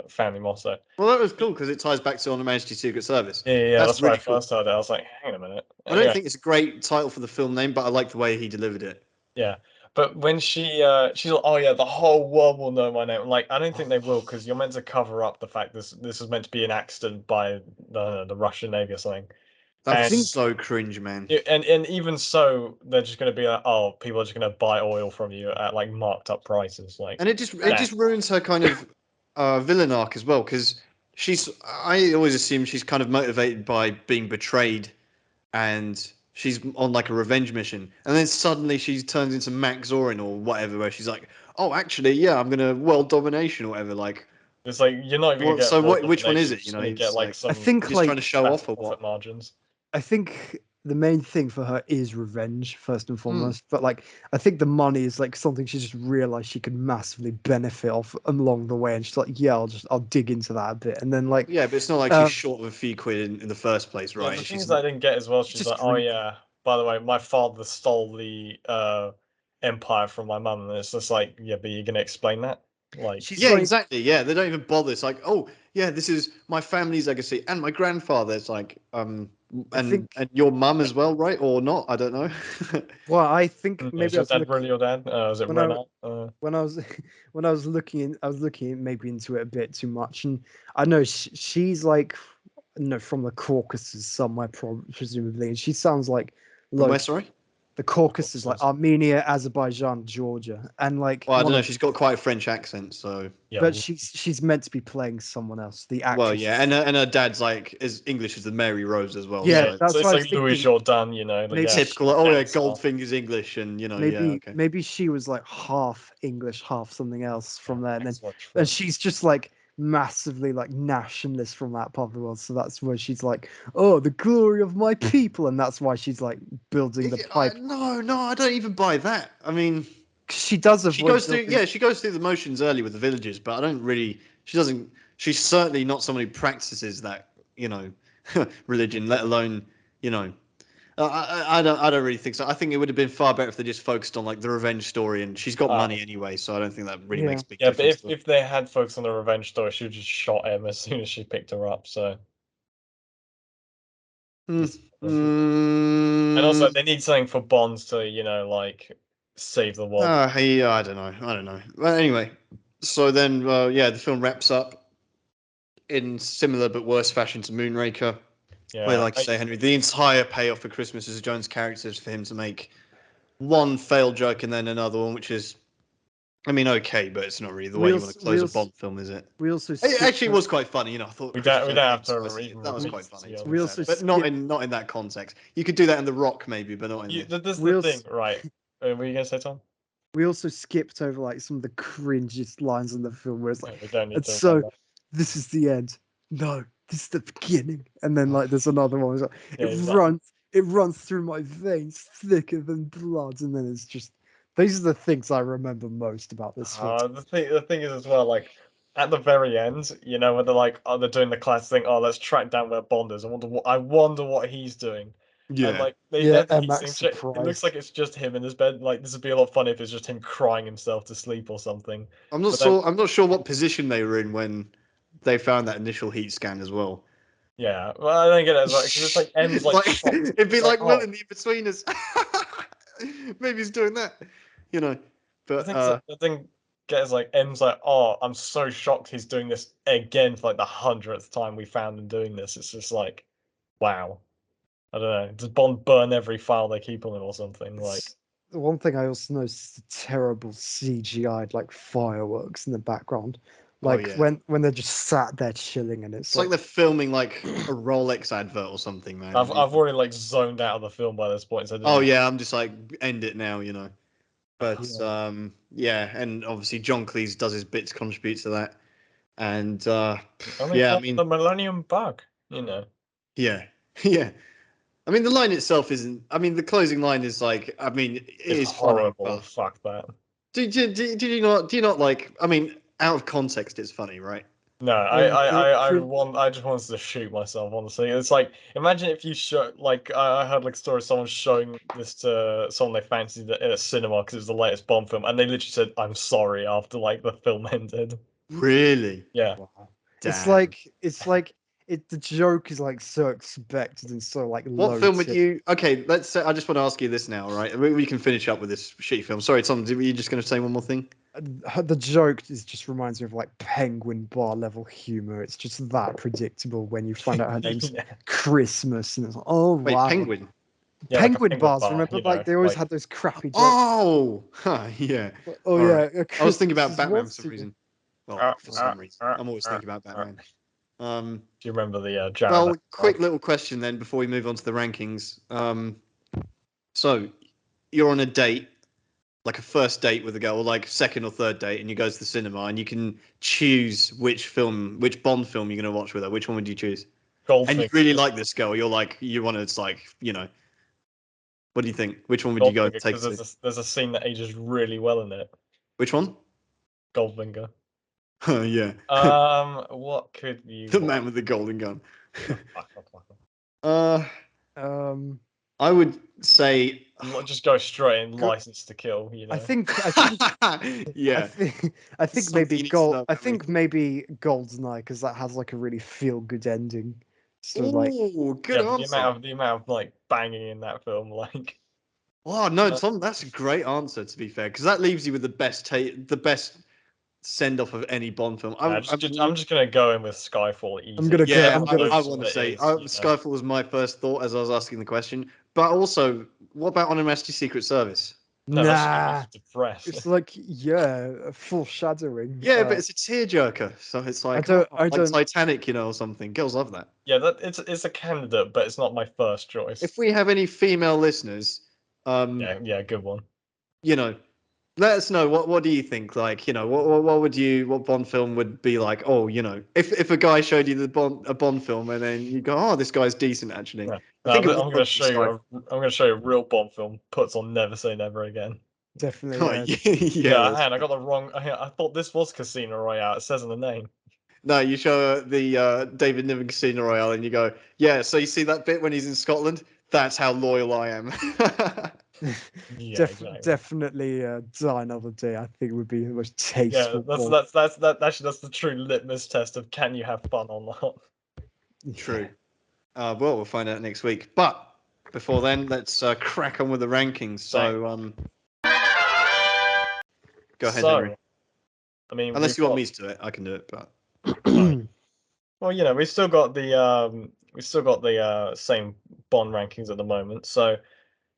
family motto. Well, that was cool because it ties back to On Her Majesty's Secret Service. Yeah, That's that's where I really cool. first heard it. I was like, hang on a minute. I don't Anyway, think it's a great title for the film name, but I like the way he delivered it. yeah. But when she's like, oh yeah, the whole world will know my name. I'm like, I don't think they will, because you're meant to cover up the fact this is meant to be an accident by the Russian Navy or something. That I was And think so cringe, man. and even so, they're just going to be like, oh, people are just going to buy oil from you at like marked up prices. Like, And it nah. just ruins her kind of villain arc as well, because I always assume she's kind of motivated by being betrayed, and she's on like a revenge mission, and then suddenly she turns into Max Zorin or whatever, where she's like, oh, actually, yeah, I'm gonna world domination or whatever. Like, It's like you're not even going to get world which one is domination. it? You're just going to get It's like like, I some think you're just trying to like show off massive or profit what? margins. I think the main thing for her is revenge first and Hmm. foremost. But like I think the money is like something she just realized she could massively benefit off along the way, and she's like, yeah, I'll dig into that a bit, and then like Yeah, but it's not like she's um, short of a few quid in the first place, Yeah, right? the She's things I didn't get as well. She's just like, oh greedy. yeah, by the way, my father stole the empire from my mum, and it's just like, yeah, but you're going to explain that? Like, She's Yeah, like exactly. Yeah, they don't even bother. It's like, oh, yeah, this is my family's legacy and my grandfather. It's like, I think and your mum as well, right? Or not? I don't know. well I think is maybe I your was dad looking really your dad? Is it when I Renat? when I was when I was looking maybe into it a bit too much, and I know she's like from the Caucasus somewhere presumably, and she sounds like From where? low Sorry. the Of course, Caucasus, like it's- Armenia, Azerbaijan, Georgia, and like Well, I don't one know. of, She's got quite a French accent, so. yeah, but she's meant to be playing someone else. The Well, actress, yeah, and her dad's like as English as the Mary Rose as well. yeah, yeah. So So that's it's what I was like Louis thinking. Jourdan, you know, like Maybe yeah, typical. a Oh yeah, gangster. Goldfinger's English, and yeah, okay. maybe she was like half English, half something else from there, and then That's not true. she's just like massively like nationalist from that part of the world. So that's where she's like, oh, the glory of my people, and that's why she's like building the pipe. No, I don't even buy that. I mean, She does she avoid goes through, building. yeah, she goes through the motions early with the villagers, but I don't really. She doesn't. She's certainly not someone who practices that, religion. Let alone, you know. I don't really think so. I think it would have been far better if they just focused on like the revenge story, and she's got Uh, money anyway, so I don't think that really Yeah. makes a big yeah, but difference. if they had focused on the revenge story, she would just shot him as soon as she picked her up. So, Hmm. and also Mm, they need something for Bonds to, like save the world. I don't know. I don't know. Well, anyway, so then, yeah, the film wraps up in similar but worse fashion to Moonraker. Where, Yeah, like I say, Henry, the entire payoff for Christmas is Jones' character is for him to make one failed joke and then another one, which is I mean, okay, but it's not really the We way you also- want to we close a also- Bond film, is it? We also It actually skipped was quite funny, you know. I thought We Christian don't have Bale to spicy. even That was repeat quite it, funny, to to be be honest. fair. We But also not in that context. You could do that in The Rock, maybe, but not in this. This is We the also- thing, right? Were you gonna say, Tom? We also skipped over like some of the cringiest lines in the film where it's like, Yeah, we don't need and to. so remember. this is the end. No, this is the beginning. And then like there's another one. It's like, Yeah, it exactly. runs through my veins thicker than blood. And then it's just these are the things I remember most about this film. The thing is as well, like at the very end, you know, when they're like, oh, they're doing the class thing. Oh, let's track down where Bond is. I wonder what he's doing. And Yeah. like they Yeah, never and he Max seems it looks surprised. like it's just him in his bed. Like this would be a lot funny if it's just him crying himself to sleep or something. I'm not But then- sure. I'm not sure what position they were in when they found that initial heat scan as well. Yeah, well, I don't get it as well because it's like M's like, shocked. It'd be It's like oh. Will in the Betweeners. Maybe he's doing that, you know. But The thing gets like M's like, oh, I'm so shocked he's doing this again for like the 100th time we found him doing this. It's just like, wow. I don't know. Does Bond burn every file they keep on him or something? Like, The one thing I also noticed is the terrible CGI'd like fireworks in the background. Like yeah. when they're just sat there chilling and it's like they're filming like a Rolex advert or something, man. I've already like zoned out of the film by this point. So I didn't Oh even- yeah, I'm just like end it now, you know. But Yeah. yeah, and obviously John Cleese does his bit to contribute to that, and Only yeah, I for mean, the Millennium Bug, you know. yeah, yeah. I mean, the line itself isn't. I mean, the closing line is like. I mean, it It's is funny, horrible. but Fuck that. do you not? Do you not like? I mean, out of context, it's funny, right? No, I just wanted to shoot myself. Honestly, it's like imagine if you show like I heard like a story of someone showing this to someone they fancied at a cinema because it was the latest Bond film, and they literally said, "I'm sorry" after like the film ended. Really? Yeah, Wow. Damn. It's like the joke is like so expected and so like What low film would tip. you? Okay, let's say. I just want to ask you this now, right? We can finish up with this shitty film. Sorry, Tom. Were you just going to say one more thing? The joke is just reminds me of like Penguin bar level humor. It's just that predictable when you find out her name's yeah, Christmas and it's like, oh Wait, wow. Penguin. yeah, like a Penguin bars, bar, remember? you Like know, they always like- had those crappy jokes. Oh, huh, yeah. Oh All yeah, right. I was thinking about Christmas Batman was for some too- reason. Well, for some reason, I'm always thinking about Batman. Do you remember the Jared? Well, quick little question then before we move on to the rankings. So you're on a date, like a first date with a girl, or like second or third date, and you go to the cinema, and you can choose which Bond film you're going to watch with her. Which one would you choose? And you Goldfinger. really like this girl. You want to, it's like, what do you think? Which one would you go Goldfinger, take because to? there's a scene that ages really well in it. Which one? Goldfinger. Yeah. What could you? The man with the golden gun. Fuck. uh, Um, I would say, Just go straight in, Go- License to Kill. You know. I think yeah. I think Something maybe you need to know Gold. I about me. think maybe Goldeneye because that has like a really feel good ending. So like, Ooh, good Yeah, but answer. the amount of like banging in that film, like Oh no, Uh, Tom, that's a great answer. To be fair, because that leaves you with the best send off of any Bond film. I'm just gonna go in with Skyfall easy. gonna go- Yeah, I'm gonna- I want to say Skyfall was my first thought as I was asking the question. But also, what about On Her Majesty's Secret Service? No, nah. that's depressed. It's like a foreshadowing. Yeah, but it's a tearjerker, so it's like I like don't. Titanic, or something. Girls love that. Yeah, it's a candidate, but it's not my first choice. If we have any female listeners, yeah, good one. Let us know what do you think? Like, what Bond film would be like? Oh, if a guy showed you a Bond film and then you go, oh, this guy's decent actually. Yeah. I think I'm gonna show you. I'm gonna show you a real Bond film. Puts on Never Say Never Again. Definitely. Yeah. I got the wrong. I thought this was Casino Royale. It says in the name. No, you show the David Niven Casino Royale and you go, yeah. So you see that bit when he's in Scotland? That's how loyal I am. Yeah, exactly. Definitely Die Another Day. I think would be the most Yeah, tasteful. Bond. that's the true litmus test of can you have fun or not. True. Well, we'll find out next week. But before then, let's crack on with the rankings. So, go ahead, Henry. I mean, Unless you want me to do it, I can do it. But well, we've still got the same Bond rankings at the moment. So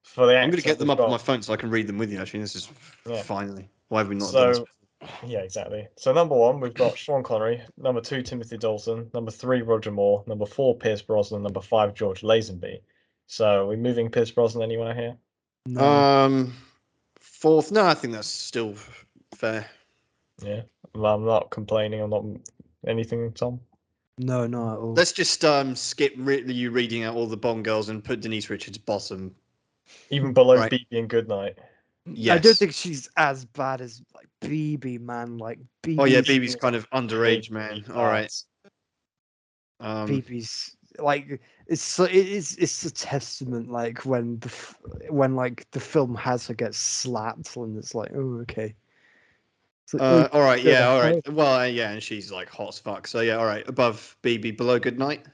for the I'm going to actor, get them we've up on got- my phone so I can read them with you. Actually, this is Yeah. finally. Why have we not done this? So, yeah, exactly. So number 1, we've got Sean Connery. Number 2, Timothy Dalton. Number 3, Roger Moore. Number 4, Pierce Brosnan. Number 5, George Lazenby. So, are we moving Pierce Brosnan anywhere here? No. Fourth. No, I think that's still fair. Yeah, I'm not complaining. I'm not anything, Tom. No, not at all. Let's just skip you reading out all the Bond girls and put Denise Richards bottom. Even below Right. BB and Goodnight. Yes. I don't think she's as bad as like BB, man. Like BB. Oh yeah, BB's kind of underage, man. All right. BB's like it's a testament like when like the film has her get slapped and it's like, oh, okay. Like, all right, yeah, all right. hell? Well, yeah, and she's like hot as fuck. So yeah, all right. Above BB, below Goodnight.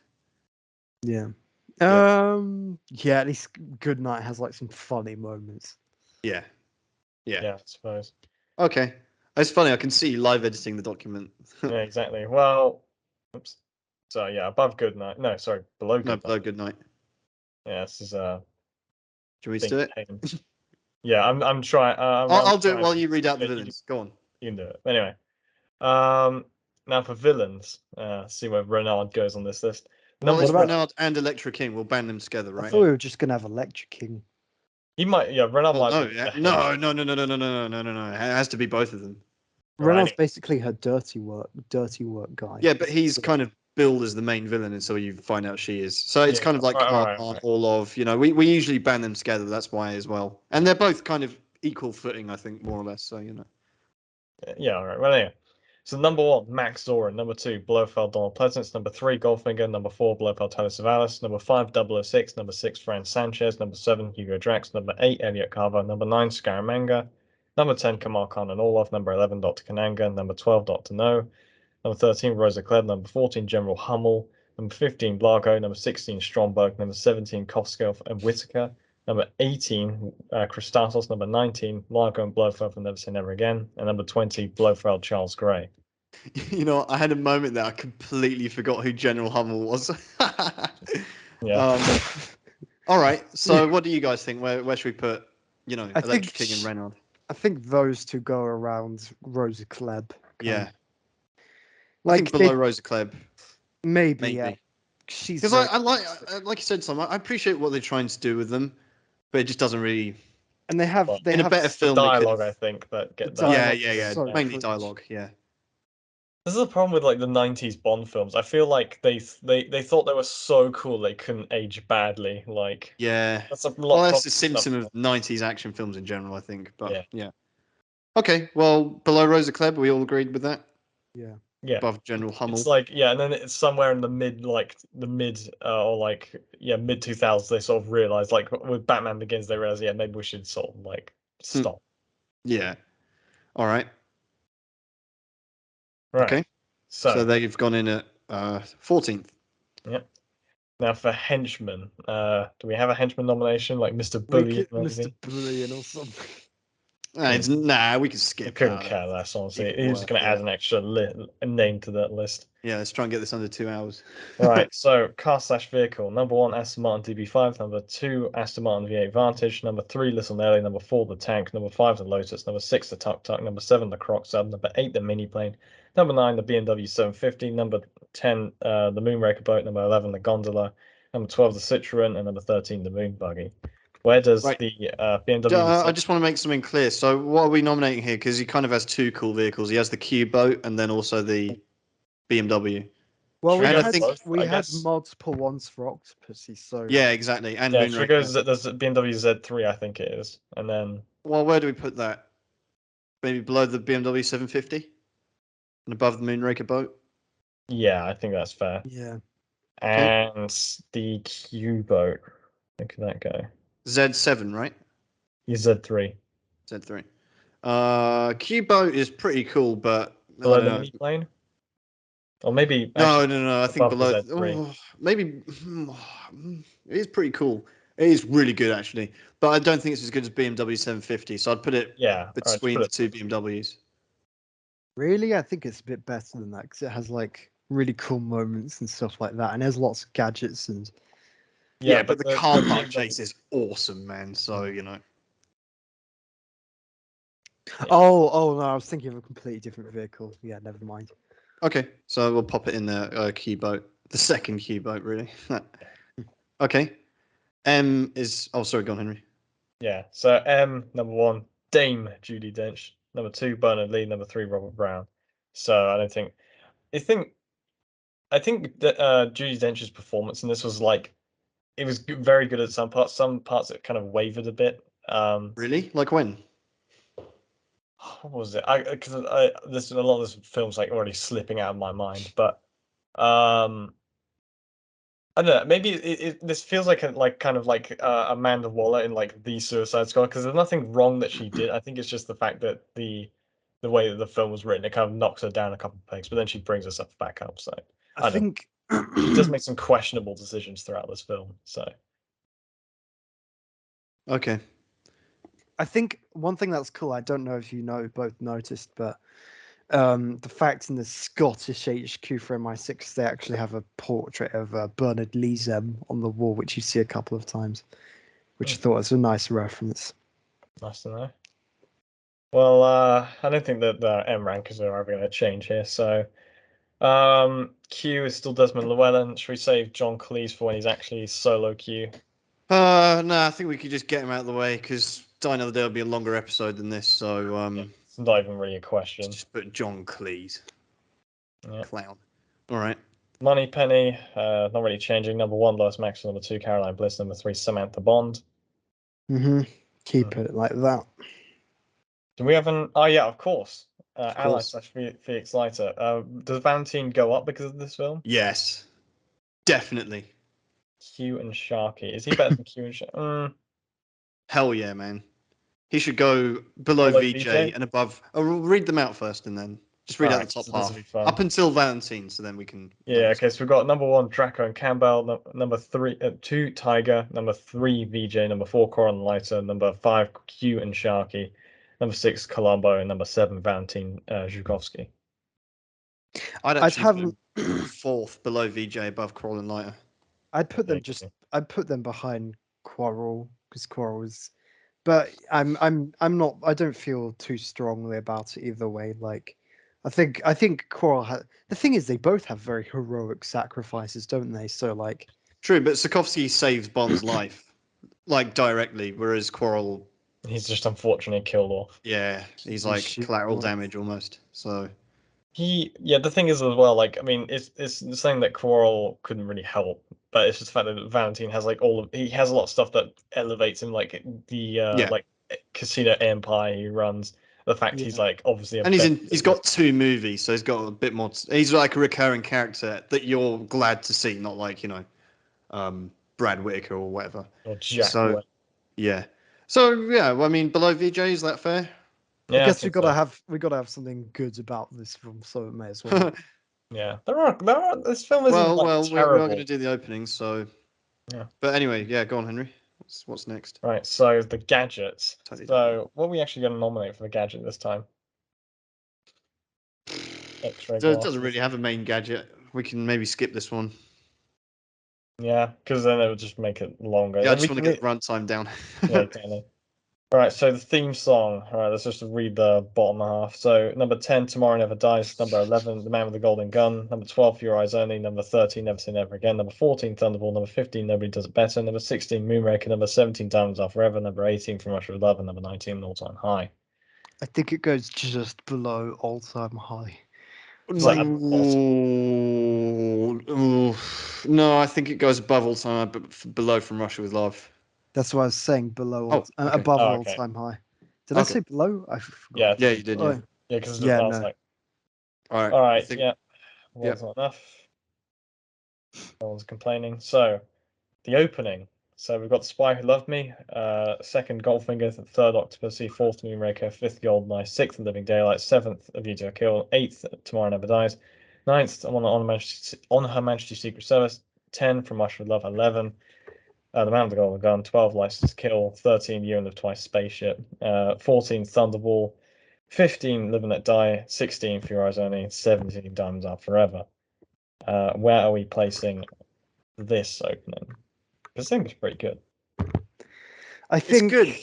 Yeah. Yeah. Yeah, at least Goodnight has like some funny moments. Yeah. Yeah, I suppose. Okay. It's funny. I can see you live editing the document. Yeah, exactly. Well, oops. So yeah, above Goodnight. No, sorry, below No, Goodnight. below Goodnight. Yeah, this is Do you want me to big do it? pain. Yeah, I'm trying. I'll do it while you read out the Yeah, villains. Go on. You can do it. Anyway, now for villains, see where Renard goes on this list. Well, Number it's one, Renard and Electra King. We'll band them together, I right? thought we were just gonna have Electric King. he might. Yeah, Renard Well, might. no, be yeah. the no, hench. no, no, no, no, no, no, no, no, no, no. It has to be both of them. Renard's Right. basically her dirty work guy. Yeah, but he's kind of billed as the main villain until you find out she is. So it's Yeah, kind of like right. Orlov. You know, we usually band them together. That's why as well. And they're both kind of equal footing, I think, more or less. So you know. Yeah, all right. Well, anyway. So number 1, Max Zorin. Number 2, Blofeld Donald Pleasance. Number 3, Goldfinger. Number 4, Blofeld Telly Savalas. Number 5, 006. Number 6, Fran Sanchez. Number 7, Hugo Drax. Number 8, Elliot Carver. Number 9, Scaramanga. Number 10, Kamal Khan and Orlov. Number 11, Dr. Kananga. Number 12, Dr. No. Number 13, Rosa Klebb. Number 14, General Hummel. Number 15, Largo. Number 16, Stromberg. Number 17, Koskov and Whitaker. Number 18, Christatos. Number 19, Largo and Blofeld from Never Say Never Again. And number 20, Blofeld Charles Gray. You know, I had a moment there. I completely forgot who General Hummel was. Yeah. All right. So, what do you guys think? Where should we put, you know, I Electric think King and Renard? I think those two go around Rosa Klebb. Yeah. I Like think below Rosa Klebb, maybe, maybe. yeah. She's Because I like you said, Tom. I appreciate what they're trying to do with them, but it just doesn't really. and they have In a better film, they dialogue, could've- I think, that get The that. Yeah, dialogue yeah, is yeah. so Mainly cringe. dialogue. Yeah. This is the problem with like the 90s Bond films. I feel like they thought they were so cool they couldn't age badly. Like Yeah. that's a lot. Well, that's the problem with symptom some of '90s action films in general, I think. But Yeah. yeah. Okay. Well, below Rosa Klebb, we all agreed with that. Yeah. Yeah. Above General Hummel. It's like and then it's somewhere in the mid or like mid 2000s they sort of realized like with Batman Begins they realized maybe we should sort of like stop. Yeah. All right. Right. Okay. So they've gone in at 14th. Yep. Now for henchman, do we have a henchman nomination like Mr. We Bullion? could, Mr. Bullion or something. We can I skip couldn't that. care less, honestly. Even He was worse, going to yeah. add an extra name to that list. Yeah, let's try and get this under 2 hours. Right, so car/vehicle. Number 1, Aston Martin DB5. Number 2, Aston Martin V8 Vantage. Number 3, Little Nelly. Number 4, the Tank. Number 5, the Lotus. Number 6, the Tuk Tuk. Number 7, the Croc Sub. Number 8, the Mini Plane. Number 9, the BMW 750. Number 10, the Moonraker boat. Number 11, the Gondola. Number 12, the Citroen. And number 13, the Moon Buggy. Where does the BMW? I just want to make something clear. So, what are we nominating here? Because he kind of has two cool vehicles. He has the Q boat and then also the BMW. Well, we And had multiple ones for Octopussy, so yeah, exactly. And yeah, Moonraker. there's a BMW Z3, I think it is, and then Well, where do we put that? Maybe below the BMW 750 and above the Moonraker boat. yeah, I think that's fair. yeah. And the Q boat, where could that go? Z7, right? Z3. Z3. Q boat is pretty cool, but Below the mini plane? Or maybe no. I think above the below. Z3. Maybe it is pretty cool. It is really good actually, but I don't think it's as good as BMW 750. So I'd put it between the two BMWs. Really, I think it's a bit better than that because it has like really cool moments and stuff like that, and there's lots of gadgets and. Yeah, but the car park chase is awesome, man. So you know. Yeah. Oh no, I was thinking of a completely different vehicle. Yeah, never mind. Okay, so we'll pop it in the key boat, the second key boat, really. Okay. M is. Oh, sorry, go on, Henry. Yeah. So M, number 1, Dame Judi Dench. Number 2, Bernard Lee. Number 3, Robert Brown. So I don't think. I think that Judi Dench's performance in this was like it was very good at some parts. Some parts it kind of wavered a bit. Really? Like when? What was it? Because there's a lot of this film's like already slipping out of my mind, but um, I don't know. Maybe this feels like kind of like Amanda Waller in like The Suicide Squad because there's nothing wrong that she did. I think it's just the fact that the way that the film was written, it kind of knocks her down a couple of pegs, but then she brings herself back up. So I I don't know. think She does make some questionable decisions throughout this film. So Okay. I think one thing that's cool. I don't know if you both noticed, but the fact in the Scottish HQ for MI6 they actually have a portrait of Bernard Leesem on the wall, which you see a couple of times, which I thought was a nice reference. nice to know. Well, I don't think that the M rankers are ever going to change here. So, Q is still Desmond Llewellyn. Should we save John Cleese for when he's actually solo Q? No, I think we could just get him out of the way because Die Another Day will be a longer episode than this. So It's not even really a question. just put John Cleese. Yeah. Clown. All right. Money Penny, not really changing. Number 1, Lois Maxwell. Number 2, Caroline Bliss. Number 3, Samantha Bond. Keep it like that. Do we have an? Oh yeah, of course. Of Ally course. / Felix Leiter. Does Valentine go up because of this film? Yes. Definitely. Q and Sharky. Is he better than Q and Sharky? Hell yeah, man. He should go below Below VJ and above. Oh, we'll read them out first and then just read out Alright, the top so this will half. be fun. Up until Valentine, so then we can. Yeah, okay, so we've got number 1, Draco and Campbell, number 2, Tiger, number 3, VJ, number 4, Coral and Lighter, number 5, Q and Sharky, number 6, Colombo, and number 7, Valentine Zhukovsky. I'd I'd actually have put him fourth below VJ, above Crawl and Lighter. I'd put them I'd put them behind Quarrel because Quarrel is, but I'm not. I don't feel too strongly about it either way. Like, I think Quarrel had. The thing is, they both have very heroic sacrifices, don't they? So like, True, but Sokovsky saves Bond's life, like directly, whereas Quarrel, He's just unfortunately killed off. yeah, he's like collateral damage almost. So Yeah, the thing is as well, like, I mean, it's the thing that Quarrel couldn't really help, but it's just the fact that Valentine has like he has a lot of stuff that elevates him, like the yeah, like casino empire he runs. The fact he's Yeah. like obviously a and better he's got 2 movies, so he's got a bit more. He's like a recurring character that you're glad to see, not like Brad Whitaker or whatever. or Jack So White. yeah, so yeah, well, I mean, below VJ, is that fair? I Yeah, I guess we think gotta so. have something good about this film, so it may as well. Yeah, there are. This film isn't like well, we are going to terrible. do the opening, so. Yeah. But anyway, yeah, go on, Henry. What's next? Right, so the gadgets. Totally don't know. So what are we actually going to nominate for the gadget this time? X-ray It doesn't really glasses. have a main gadget. We can maybe skip this one. Yeah, because then it would just make it longer. Yeah, I Then just we want to can. get the runtime down. Yeah, exactly. All right, so the theme song. All right, let's just read the bottom half. So number 10, Tomorrow Never Dies. Number 11, The Man with the Golden Gun. Number 12, For Your Eyes Only. Number 13, Never Say Never Again. Number 14, Thunderball. Number 15, Nobody Does It Better. Number 16, Moonraker. Number 17, Diamonds Are Forever. Number 18, From Russia with Love. And number 19, All Time High. I think it goes just below all-time high. Is that at the bottom? Ooh, no, I think it goes above all time, but below From Russia with Love. That's what I was saying. Below, Oh, okay. above Oh, okay. all-time high. Did I Okay. say below? I forgot. Yeah, I Yeah, think you did. Oh, Yeah. yeah, because yeah, I was no. like, All right. all I right, think. yeah, Yep. one's not enough. No one's complaining. So the opening. So we've got Spy Who Loved Me, second Goldfinger, third Octopussy, fourth Moonraker, fifth Goldeneye, sixth Living Daylight, seventh A View to a Kill, eighth Tomorrow Never Dies, ninth on Her Majesty's Secret Service, 10 From Russia with Love, 11 The Man with the Golden Gun, 12 License to Kill, 13 You and Live Twice Spaceship, 14 Thunderball, 15 Live and Let Die, 16 For Your Eyes Only, 17 Diamonds Are Forever. Where are we placing this opening? This thing is pretty good. I think good.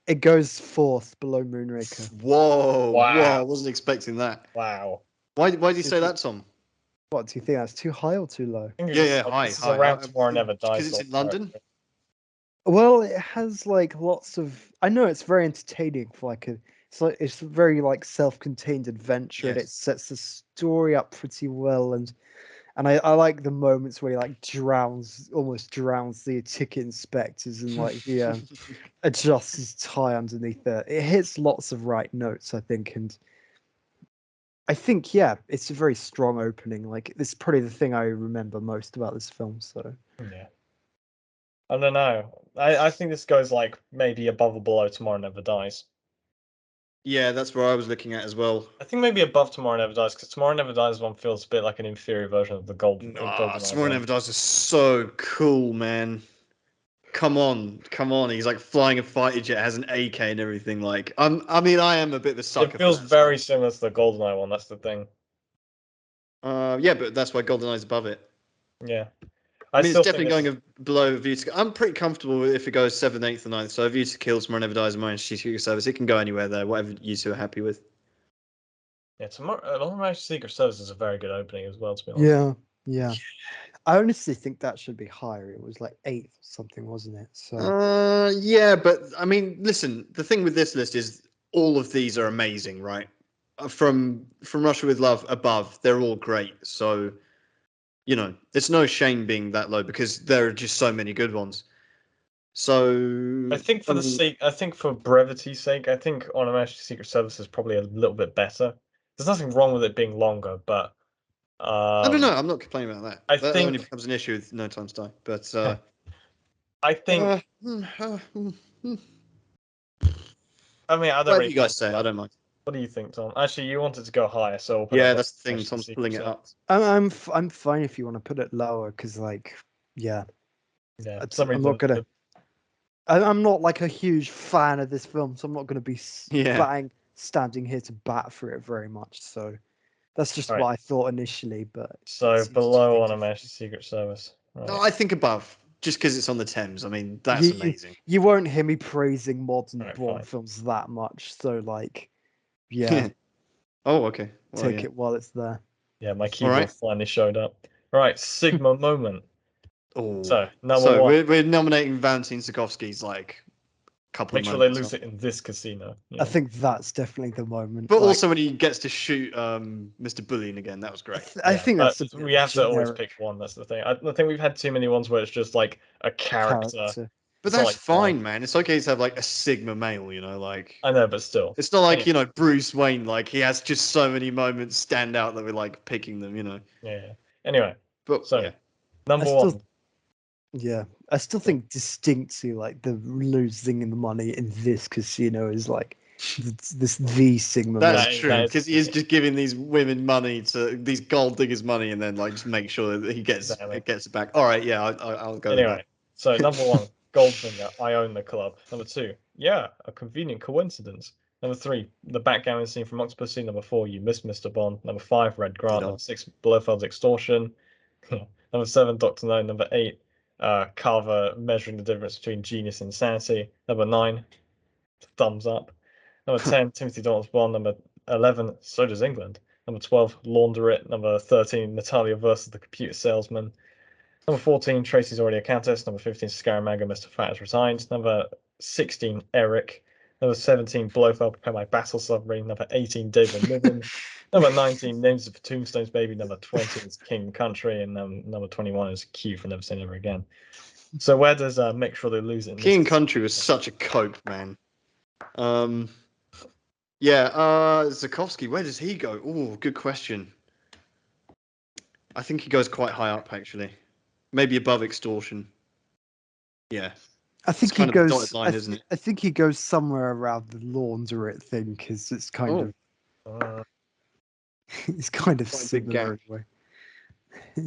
It goes fourth below Moonraker. Whoa, Wow. whoa! I wasn't expecting that. Wow. Why did you say that, Tom? What do you think? That's too high or too low? I think Yeah, it's yeah, like, high, this is high. around Tomorrow Never Dies. Because it's sort in of London. territory. Well, it has like lots of. I know it's very entertaining for like a. It's a very like self-contained adventure, and it Yes. sets the story up pretty well. And I like the moments where he like almost drowns the ticket inspectors, and like the adjusts his tie underneath it. It hits lots of right notes, I think, and I think yeah, it's a very strong opening. Like this is probably the thing I remember most about this film. So Yeah. I don't know. I think this goes like maybe above or below Tomorrow Never Dies. Yeah, that's where I was looking at as well. I think maybe above Tomorrow Never Dies because Tomorrow Never Dies one feels a bit like an inferior version of the Golden Tomorrow one. Never Dies is so cool, man. Come on. He's like flying a fighter jet, has an AK and everything. Like, I am a bit of a sucker. It feels for that very stuff. similar to the GoldenEye one. That's the thing. Yeah, but that's why GoldenEye's above it. Yeah. I mean, it's still definitely think going below View to. I'm pretty comfortable with if it goes 7th, 8th, or 9th. So View to Kill, Tomorrow Never Dies, and My Secret Service. It can go anywhere there, whatever you two are happy with. Yeah, Tomorrow Secret Service is a very good opening as well. To be honest. yeah. I honestly think that should be higher. It was like 8th or something, wasn't it? So Yeah, but I mean, listen. The thing with this list is all of these are amazing, right? From Russia with Love above, they're all great. So, it's no shame being that low because there are just so many good ones. So I think I think for brevity's sake, I think On Her Majesty's Secret Service is probably a little bit better. There's nothing wrong with it being longer, but I don't know. I'm not complaining about that. I That only think becomes an issue with No Time to Die. But I think I mean I don't whatever really you guys care. say, I don't mind. What do you think, Tom? Actually, you wanted to go higher, so we'll put Yeah, it that's the thing. Majesty's Tom's Secret pulling it up. Service. I'm fine if you want to put it lower because like yeah, Yeah, I'm not gonna. I'm not like a huge fan of this film, so I'm not gonna be standing here to bat for it very much. So that's just Right. what I thought initially, but it So seems to below be On Her different. Majesty's Secret Service. Right. No, I think above, just because it's on the Thames. I mean, that's amazing. You won't hear me praising modern Right, Bond fine. films that much, so like, yeah, Oh, okay. Well, take yeah. it while it's there. Yeah, my keyboard finally showed up. Right, Sigma Moment. Oh, So number one. we're nominating Valentin Zukovsky's like couple Make of sure they moments. lose it in this casino. I think that's definitely the moment. But like, also when he gets to shoot Mr. Bullion again, that was great. I think that's a we have to always generic pick one. That's the thing. I think we've had too many ones where it's just like a character. But It's not that's like fine, man. It's okay to have like a Sigma male, like. I know, but still. It's not like, Anyway. Bruce Wayne, like he has just so many moments stand out that we're like picking them, Yeah. Anyway. But So yeah. number one. Yeah, I still think distinctly like the losing in the money in this casino is like the Sigma. That's moment. true because he is just giving these women money these gold diggers money and then like just make sure that he gets it back. All right, yeah, I'll go. Anyway, with that. so number one, Goldfinger. I own the club. Number two, yeah, a convenient coincidence. Number three, the backgammon scene from Octopussy. Number four, You Missed Mr. Bond. Number five, Red Grant. Number six, Blofeld's Extortion. Number seven, Dr. No. Number eight, Carver measuring the difference between genius and insanity. Number nine, Thumbs Up. Number 10, Timothy Dalton's Bond. Number 11, So Does England. Number 12, Launder It. Number 13, Natalia versus the Computer Salesman. Number 14, Tracy's Already a Countess. Number 15, Scaramanga, Mr. Fat has Resigned. Number 16, Eric. Number 17, Blofeld, Prepare My Battle Submarine. Number 18, David Niven. Number 19, Names of Tombstone's Baby. Number 20 is King Country. And number 21 is Q for Never Say Never Again. So where does Make Sure They Lose It? King Country was such a cope, man. Yeah, Zukovsky, where does he go? Oh, good question. I think he goes quite high up, actually. Maybe above Extortion. Yeah. I think it's kind he of goes. a dotted line, isn't it? I think he goes somewhere around the Launder It thing because it's kind of. It's kind of similar anyway.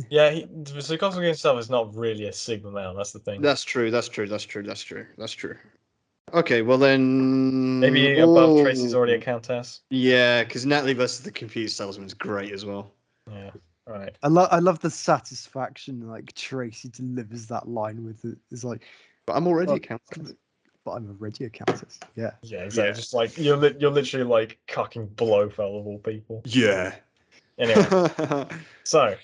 Yeah, Zukovsky himself is not really a Sigma male. That's the thing. That's true. Okay, well then maybe above Tracy's Already a Countess. Yeah, because Natalie versus the Computer Salesman is great as well. Yeah, right. I love the satisfaction like Tracy delivers that line with it. It's like, but I'm already a countess. but I'm a radio countess. Yeah. Yeah, exactly. Yeah. Just like you're literally like cucking Blofeld of all people. Yeah. Anyway, so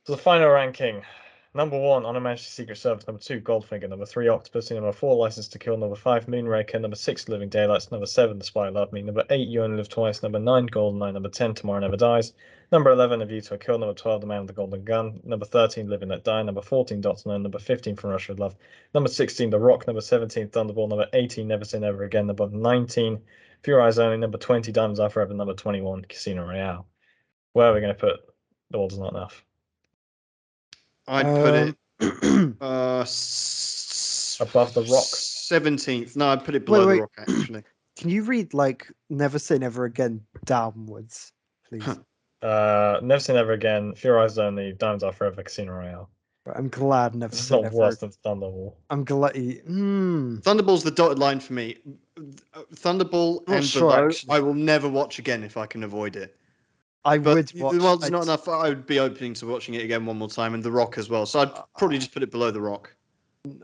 the final ranking. Number 1, On Her Majesty's Secret Service. Number 2, Goldfinger. Number 3, Octopussy. Number 4, License to Kill. Number 5, Moonraker. Number 6, Living Daylights. Number 7, The Spy Who Loved Me. Number 8, You Only Live Twice. Number 9, Goldeneye. Number 10, Tomorrow Never Dies. Number 11, A View to a Kill. Number 12, The Man with the Golden Gun. Number 13, Live and Let Die. Number 14, Dr. No. Number 15, From Russia with Love. Number 16, The Rock. Number 17, Thunderball. Number 18, Never Say Never Again. Number 19, For Your Eyes Only. Number 20, Diamonds Are Forever. Number 21, Casino Royale. Where are we going to put The World Is Not Enough? I'd put it Above The Rock. 17th. No, I'd put it below Wait. The Rock, actually. Can you read like Never Say Never Again downwards, please? Never Say Never Again, For Your Eyes Only, Diamonds Are Forever, Casino Royale. Right, I'm glad Never This is Say not Never. worse than Thunderball. I'm glad. Thunderball's the dotted line for me. Thunderball Not and sure, Below, actually. I will never watch again if I can avoid it. I But would The watch. World's Not Enough, I would be opening to watching it again one more time, and The Rock as well. So I'd probably just put it below The Rock.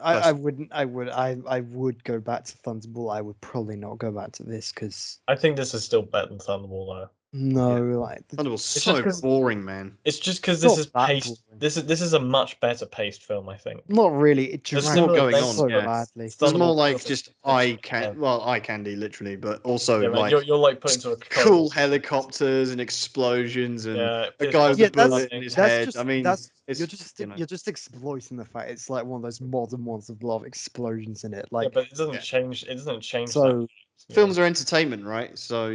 I wouldn't. I would go back to Thunderball. I would probably not go back to this because I think this is still better than Thunderball, though. like Thunderball's It's so just 'cause- boring, man. It's just because Not this is that paced. boring. This is a much better paced film, I think. not really. It There's dragged more similar going events, on, so yeah. badly. There's more Thunderball like feels just like eye candy, literally, but also Yeah, man, like you're like put into a cool helicopters and explosions and Yeah, a Pierce guy with Yeah, a bullet that's in his that's head. just I mean, that's it's you're just exploiting the fact it's like one of those modern ones with a lot of explosions in it. Yeah, Like but it doesn't Yeah. change. It doesn't change that. so, films are entertainment, right? So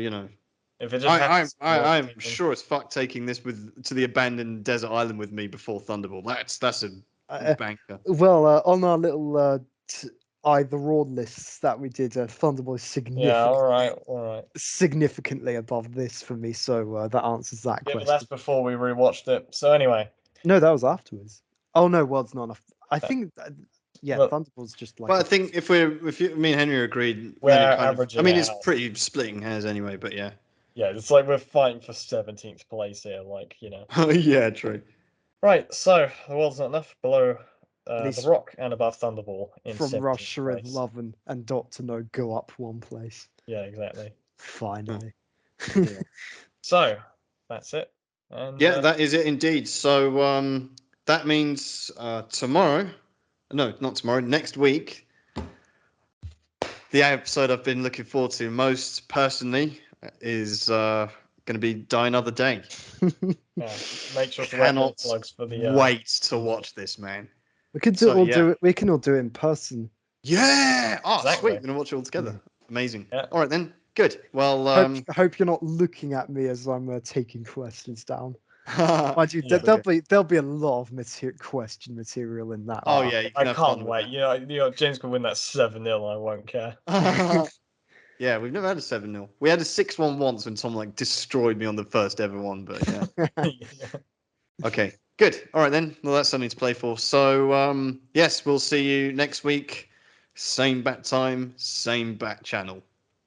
If it just happens, I'm sure as fuck taking this to the abandoned desert island with me before Thunderball. That's a banker. well, on our little either or lists that we did, Thunderball is Yeah, all right. significantly above this for me. So that answers that Yeah, but question. that's before we rewatched it. So anyway, No, that was afterwards. Oh no, World's Not Enough. I Yeah. think, yeah, Well- Thunderball's just like. But I think if me and Henry agreed, We're then it kind of. I averaging mean, it it's out. pretty splitting hairs anyway. But yeah. yeah, it's like we're fighting for 17th place here. Like Yeah, true. Right, so The World's Not Enough, below he's The Rock, and above Thunderball in from 17th Russia with place. Love and Dr. No go up one place. Yeah, exactly. Finally. So that's it. And Yeah, that is it indeed. So that means tomorrow. No, not tomorrow. Next week. The episode I've been looking forward to most personally is going to be Die Another Day. yeah, make sure to wear Cannot plugs for the. wait to watch this, man. We could So, all yeah. do it. We can all do it in person. Yeah. Oh, Exactly. sweet. We're gonna watch it all together. Amazing. Yeah. All right then. Good. Well, Hope you're not looking at me as I'm taking questions down. oh Mind you, Yeah. there'll be a lot of question material in that. yeah, you can I have can't fun wait. with James could win that 7-0. I won't care. that. Yeah, we've never had a 7-0. We had a 6-1 once when Tom like destroyed me on the first ever one, but yeah. Okay, good. All right then. Well, that's something to play for. So yes, we'll see you next week. Same bat time, same bat channel.